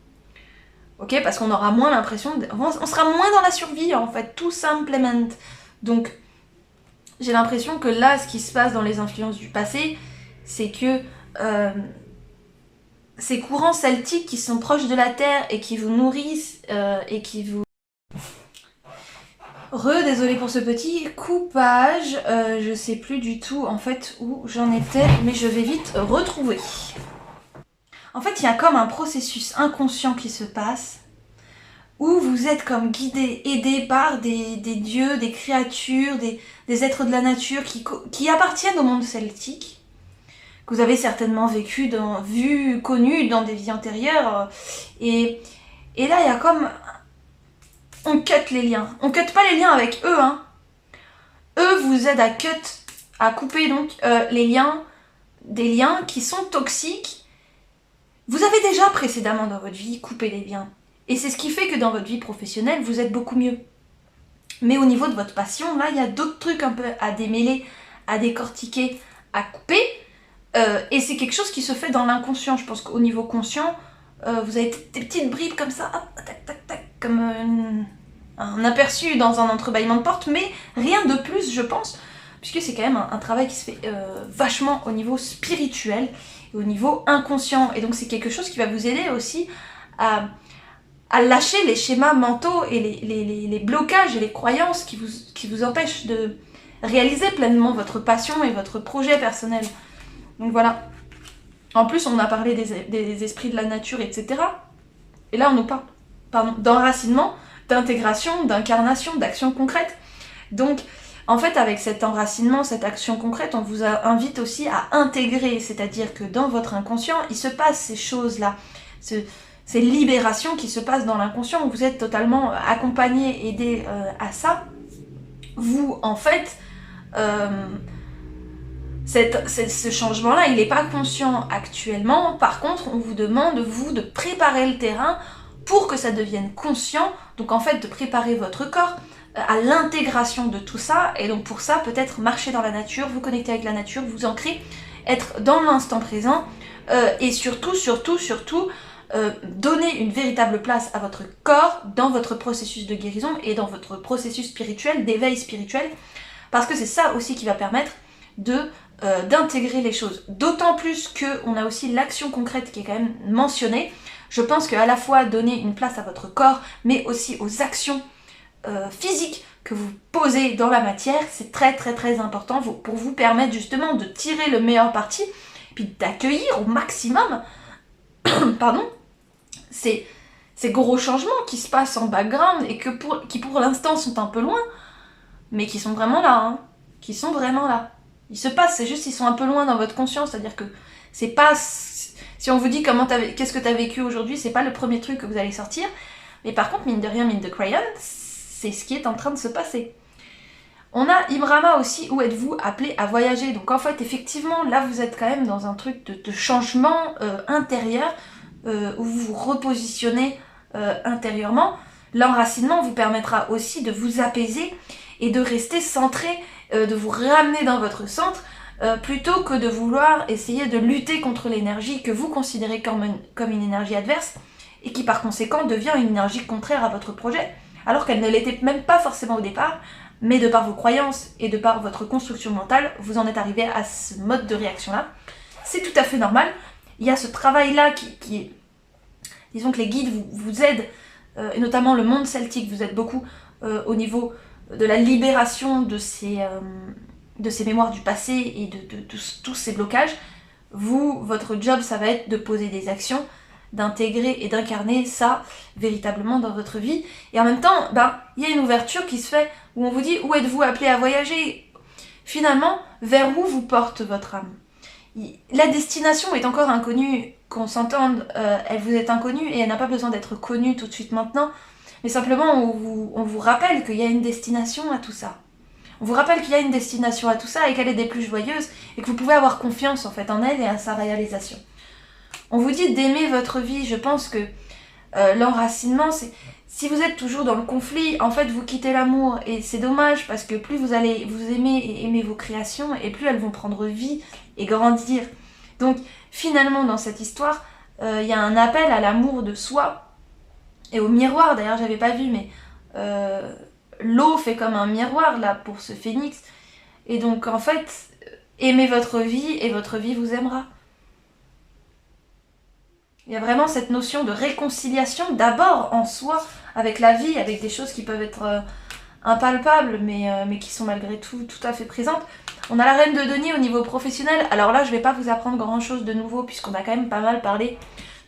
Ok, parce qu'on aura moins l'impression, on sera moins dans la survie en fait, tout simplement. Donc j'ai l'impression que là, ce qui se passe dans les influences du passé, c'est que ces courants celtiques qui sont proches de la terre et qui vous nourrissent et qui vous... Désolée pour ce petit coupage, je sais plus du tout en fait où j'en étais, mais je vais vite retrouver. En fait, il y a comme un processus inconscient qui se passe, où vous êtes comme guidé, aidé par des dieux, des créatures, des êtres de la nature qui appartiennent au monde celtique, que vous avez certainement vécu, connu dans des vies antérieures. Et là, il y a comme... On cut les liens. On cut pas les liens avec eux, hein. Eux vous aident à couper donc les liens, des liens qui sont toxiques. Vous avez déjà précédemment dans votre vie coupé les liens. Et c'est ce qui fait que dans votre vie professionnelle, vous êtes beaucoup mieux. Mais au niveau de votre passion, là, il y a d'autres trucs un peu à démêler, à décortiquer, à couper. Et c'est quelque chose qui se fait dans l'inconscient. Je pense qu'au niveau conscient, vous avez des petites bribes comme ça, hop, tac, tac, tac, comme un aperçu dans un entrebâillement de porte, mais rien de plus, je pense, puisque c'est quand même un travail qui se fait vachement au niveau spirituel et au niveau inconscient. Et donc c'est quelque chose qui va vous aider aussi à lâcher les schémas mentaux et les blocages et les croyances qui vous empêchent de réaliser pleinement votre passion et votre projet personnel. Donc voilà. En plus, on a parlé des esprits de la nature, etc. Et là, on nous parle d'enracinement, d'intégration, d'incarnation, d'action concrète. Donc, en fait, avec cet enracinement, cette action concrète, on vous invite aussi à intégrer, c'est-à-dire que dans votre inconscient, il se passe ces choses-là, ces libérations qui se passent dans l'inconscient, où vous êtes totalement accompagné, aidé à ça. Vous, en fait, ce changement-là, il n'est pas conscient actuellement. Par contre, on vous demande, vous, de préparer le terrain pour que ça devienne conscient. Donc, en fait, de préparer votre corps à l'intégration de tout ça. Et donc, pour ça, peut-être marcher dans la nature, vous connecter avec la nature, vous ancrer, être dans l'instant présent. Et surtout, donner une véritable place à votre corps dans votre processus de guérison et dans votre processus spirituel, d'éveil spirituel. Parce que c'est ça aussi qui va permettre d'intégrer les choses. D'autant plus qu'on a aussi l'action concrète qui est quand même mentionnée. Je pense qu'à la fois donner une place à votre corps, mais aussi aux actions physiques que vous posez dans la matière, c'est très très très important pour vous permettre justement de tirer le meilleur parti, puis d'accueillir au maximum pardon, ces gros changements qui se passent en background et qui pour l'instant sont un peu loin, mais qui sont vraiment là, hein, qui sont vraiment là. Ils se passent, c'est juste ils sont un peu loin dans votre conscience, c'est-à-dire que c'est pas... Si on vous dit qu'est-ce que t'as vécu aujourd'hui, c'est pas le premier truc que vous allez sortir, mais par contre, mine de rien, mine de crayon, c'est ce qui est en train de se passer. On a Imrama aussi, où êtes-vous appelé à voyager. Donc en fait, effectivement, là vous êtes quand même dans un truc de changement intérieur, où vous vous repositionnez intérieurement. L'enracinement vous permettra aussi de vous apaiser et de rester centré, de vous ramener dans votre centre, plutôt que de vouloir essayer de lutter contre l'énergie que vous considérez comme une énergie adverse, et qui par conséquent devient une énergie contraire à votre projet, alors qu'elle ne l'était même pas forcément au départ, mais de par vos croyances et de par votre construction mentale, vous en êtes arrivé à ce mode de réaction-là. C'est tout à fait normal. Il y a ce travail-là qui est... Disons que les guides vous aident, et notamment le monde celtique vous aide beaucoup au niveau de la libération de ces mémoires du passé et de tous ces blocages. Votre job, ça va être de poser des actions, d'intégrer et d'incarner ça véritablement dans votre vie. Et en même temps, il y a une ouverture qui se fait où on vous dit où êtes-vous appelé à voyager. Finalement, vers où vous porte votre âme. La destination est encore inconnue, qu'on s'entende, elle vous est inconnue et elle n'a pas besoin d'être connue tout de suite maintenant, mais simplement on vous rappelle qu'il y a une destination à tout ça. On vous rappelle qu'il y a une destination à tout ça et qu'elle est des plus joyeuses et que vous pouvez avoir confiance en fait en elle et à sa réalisation. On vous dit d'aimer votre vie. Je pense que l'enracinement, c'est... Si vous êtes toujours dans le conflit, en fait, vous quittez l'amour. Et c'est dommage parce que plus vous allez vous aimer et aimer vos créations, et plus elles vont prendre vie et grandir. Donc, finalement, dans cette histoire, il y a un appel à l'amour de soi et au miroir. D'ailleurs, j'avais pas vu, mais l'eau fait comme un miroir, là, pour ce phénix. Et donc, en fait, aimez votre vie et votre vie vous aimera. Il y a vraiment cette notion de réconciliation, d'abord en soi, avec la vie, avec des choses qui peuvent être impalpables, mais qui sont malgré tout à fait présentes. On a la reine de denier au niveau professionnel. Alors là, je vais pas vous apprendre grand chose de nouveau, puisqu'on a quand même pas mal parlé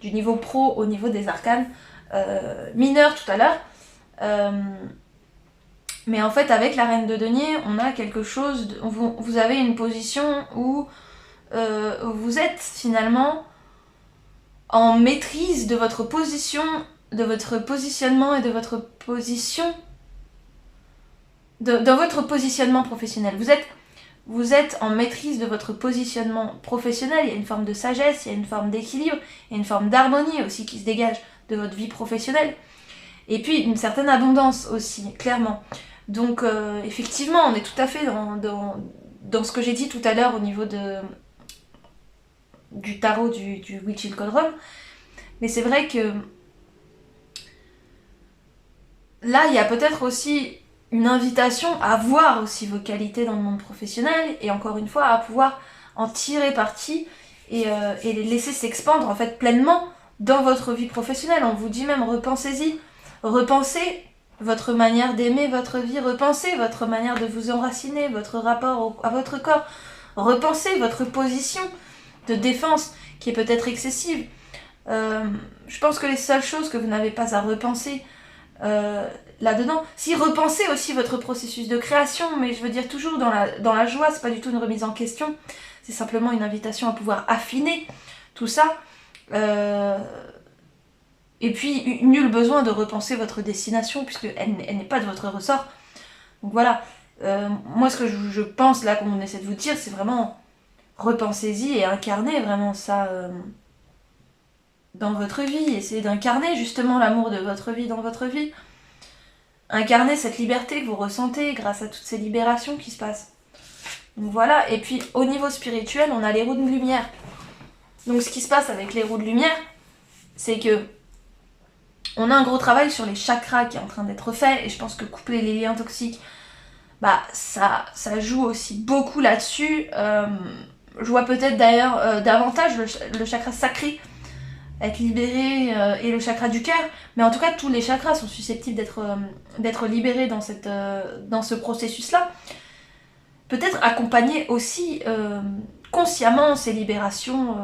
du niveau pro au niveau des arcanes mineurs tout à l'heure. Mais en fait, avec la reine de denier, on a quelque chose... Vous avez une position où vous êtes finalement en maîtrise de votre position, de votre positionnement et de votre position, dans votre positionnement professionnel. Vous êtes en maîtrise de votre positionnement professionnel. Il y a une forme de sagesse, il y a une forme d'équilibre, il y a une forme d'harmonie aussi qui se dégage de votre vie professionnelle. Et puis une certaine abondance aussi, clairement. Donc effectivement, on est tout à fait dans ce que j'ai dit tout à l'heure au niveau du tarot du Witch in Cauldron. Mais c'est vrai que là, il y a peut-être aussi une invitation à voir aussi vos qualités dans le monde professionnel et encore une fois à pouvoir en tirer parti et les laisser s'expandre en fait pleinement dans votre vie professionnelle. On vous dit même repensez-y, repensez votre manière d'aimer votre vie, repensez votre manière de vous enraciner, votre rapport à votre corps, repensez votre position de défense qui est peut-être excessive. Je pense que les seules choses que vous n'avez pas à repenser là-dedans, si repensez aussi votre processus de création, mais je veux dire toujours dans la joie, c'est pas du tout une remise en question, c'est simplement une invitation à pouvoir affiner tout ça. Et puis, nul besoin de repenser votre destination, puisqu'elle n'est pas de votre ressort. Donc voilà, moi ce que je pense là, comme on essaie de vous dire, c'est vraiment repensez-y et incarnez vraiment ça dans votre vie. Essayez d'incarner justement l'amour de votre vie dans votre vie. Incarnez cette liberté que vous ressentez grâce à toutes ces libérations qui se passent. Donc voilà, et puis au niveau spirituel, on a les roues de lumière. Donc ce qui se passe avec les roues de lumière, c'est que on a un gros travail sur les chakras qui est en train d'être fait, et je pense que coupler les liens toxiques, bah ça joue aussi beaucoup là-dessus. Je vois peut-être d'ailleurs davantage le chakra sacré être libéré et le chakra du cœur, mais en tout cas tous les chakras sont susceptibles d'être libérés dans ce processus-là. Peut-être accompagner aussi consciemment ces libérations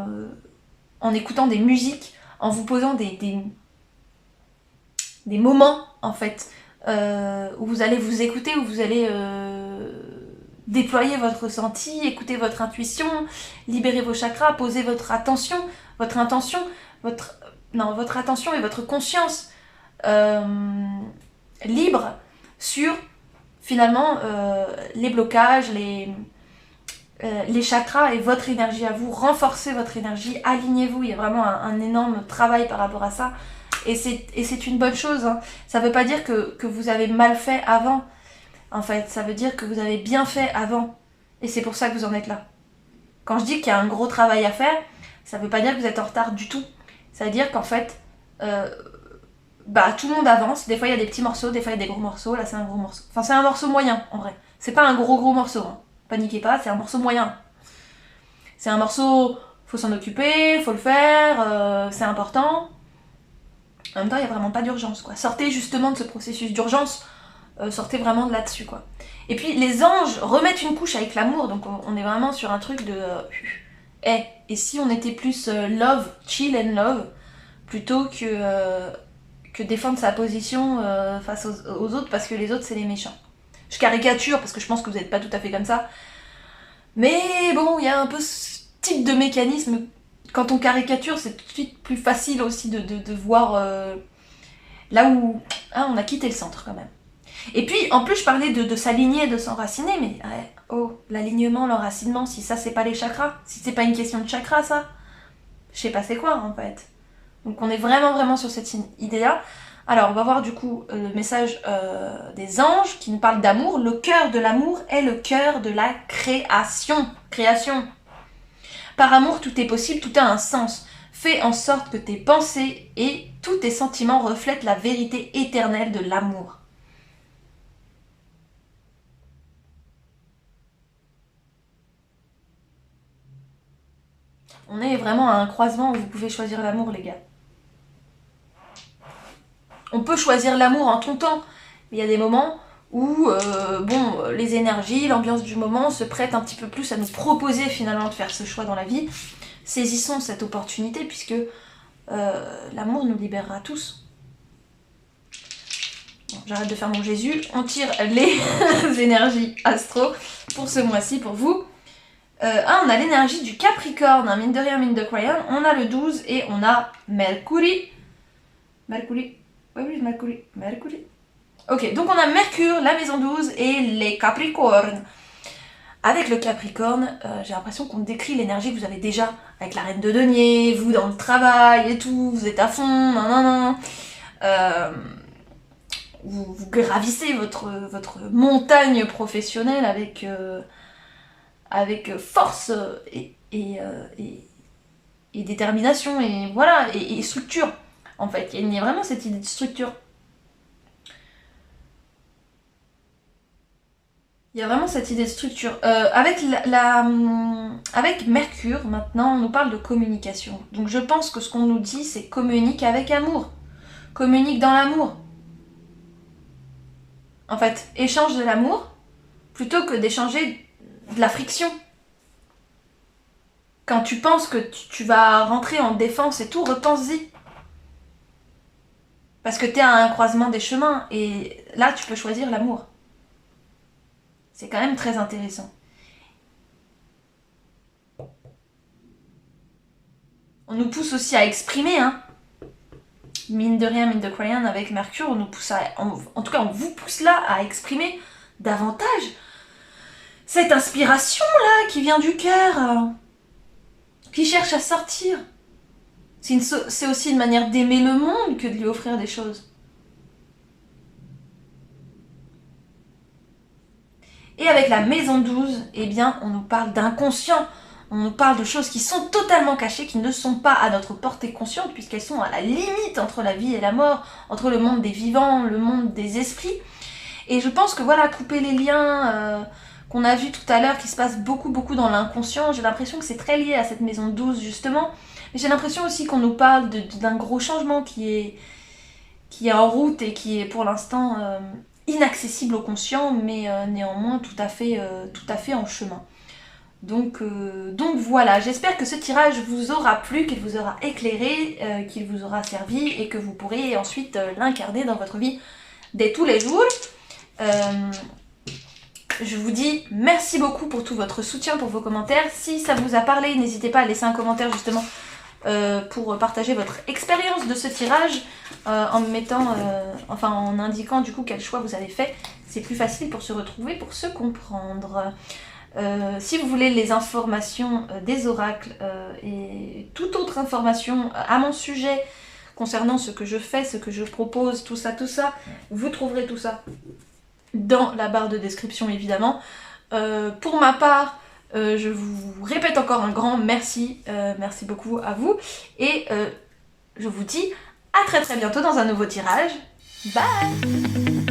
en écoutant des musiques, en vous posant des moments en fait où vous allez vous écouter, où vous allez déployer votre ressenti, écouter votre intuition, libérer vos chakras, poser votre attention et votre conscience libre sur finalement les blocages, les chakras et votre énergie à vous. Renforcez votre énergie, alignez-vous. Il y a vraiment un énorme travail par rapport à ça. Et c'est une bonne chose. Hein. Ça ne veut pas dire que vous avez mal fait avant. En fait, ça veut dire que vous avez bien fait avant. Et c'est pour ça que vous en êtes là. Quand je dis qu'il y a un gros travail à faire, ça ne veut pas dire que vous êtes en retard du tout. Ça veut dire qu'en fait, tout le monde avance. Des fois, il y a des petits morceaux, des fois, il y a des gros morceaux. Là, c'est un gros morceau. Enfin, c'est un morceau moyen, en vrai. C'est pas un gros morceau. Hein. Paniquez pas, c'est un morceau moyen. C'est un morceau, faut s'en occuper, faut le faire, c'est important. En même temps, il n'y a vraiment pas d'urgence, quoi. Sortez justement de ce processus d'urgence, sortez vraiment de là-dessus, quoi. Et puis, les anges remettent une couche avec l'amour, donc on est vraiment sur un truc de... et si on était plus love, chill and love, plutôt que défendre sa position face aux autres, parce que les autres, c'est les méchants. Je caricature, parce que je pense que vous n'êtes pas tout à fait comme ça. Mais bon, il y a un peu ce type de mécanisme. Quand on caricature, c'est tout de suite plus facile aussi de voir là où on a quitté le centre quand même. Et puis, en plus, je parlais de s'aligner, de s'enraciner, mais l'alignement, l'enracinement, si ça, c'est pas les chakras, si c'est pas une question de chakras, ça, je sais pas c'est quoi, en fait. Donc, on est vraiment sur cette idée-là. Alors, on va voir du coup le message des anges qui nous parlent d'amour. Le cœur de l'amour est le cœur de la création. Création. Par amour, tout est possible, tout a un sens. Fais en sorte que tes pensées et tous tes sentiments reflètent la vérité éternelle de l'amour. On est vraiment à un croisement où vous pouvez choisir l'amour, les gars. On peut choisir l'amour en tout temps, mais il y a des moments où les énergies, l'ambiance du moment se prêtent un petit peu plus à nous proposer finalement de faire ce choix dans la vie. Saisissons cette opportunité puisque l'amour nous libérera tous. Bon, j'arrête de faire mon Jésus. On tire les énergies astro pour ce mois-ci pour vous. On a l'énergie du Capricorne, hein, mine de rien, mine de croyant. On a le 12 et on a Mercury. Mercury. Ok, donc on a Mercure, la maison 12 et les Capricornes. Avec le Capricorne, j'ai l'impression qu'on décrit l'énergie que vous avez déjà avec la reine de denier, vous dans le travail et tout, vous êtes à fond, vous gravissez votre montagne professionnelle avec force et détermination, et voilà, et structure. En fait, il y a vraiment cette idée de structure. Il y a vraiment cette idée de structure. Avec Mercure, maintenant, on nous parle de communication. Donc je pense que ce qu'on nous dit, c'est communique avec amour. Communique dans l'amour. En fait, échange de l'amour plutôt que d'échanger de la friction. Quand tu penses que tu vas rentrer en défense et tout, repense-y. Parce que t'es à un croisement des chemins et là, tu peux choisir l'amour. C'est quand même très intéressant. On nous pousse aussi à exprimer, hein. Mine de rien, avec Mercure, on nous pousse en tout cas, on vous pousse là à exprimer davantage cette inspiration-là qui vient du cœur, qui cherche à sortir. C'est aussi une manière d'aimer le monde que de lui offrir des choses. Et avec la maison 12, eh bien, on nous parle d'inconscient. On nous parle de choses qui sont totalement cachées, qui ne sont pas à notre portée consciente, puisqu'elles sont à la limite entre la vie et la mort, entre le monde des vivants, le monde des esprits. Et je pense que voilà, couper les liens qu'on a vus tout à l'heure, qui se passent beaucoup dans l'inconscient, j'ai l'impression que c'est très lié à cette maison 12 justement. Mais j'ai l'impression aussi qu'on nous parle d'un gros changement qui est en route et qui est pour l'instant inaccessible au conscient, mais néanmoins tout à fait en chemin. Donc voilà, j'espère que ce tirage vous aura plu, qu'il vous aura éclairé, qu'il vous aura servi et que vous pourrez ensuite l'incarner dans votre vie dès tous les jours. Je vous dis merci beaucoup pour tout votre soutien, pour vos commentaires. Si ça vous a parlé, n'hésitez pas à laisser un commentaire justement pour partager votre expérience de ce tirage en indiquant du coup quel choix vous avez fait. C'est plus facile pour se retrouver, pour se comprendre. Si vous voulez les informations des oracles et toute autre information à mon sujet concernant ce que je fais, ce que je propose, tout ça, vous trouverez tout ça dans la barre de description évidemment. Pour ma part, je vous répète encore un grand merci, merci beaucoup à vous, et je vous dis à très bientôt dans un nouveau tirage. Bye!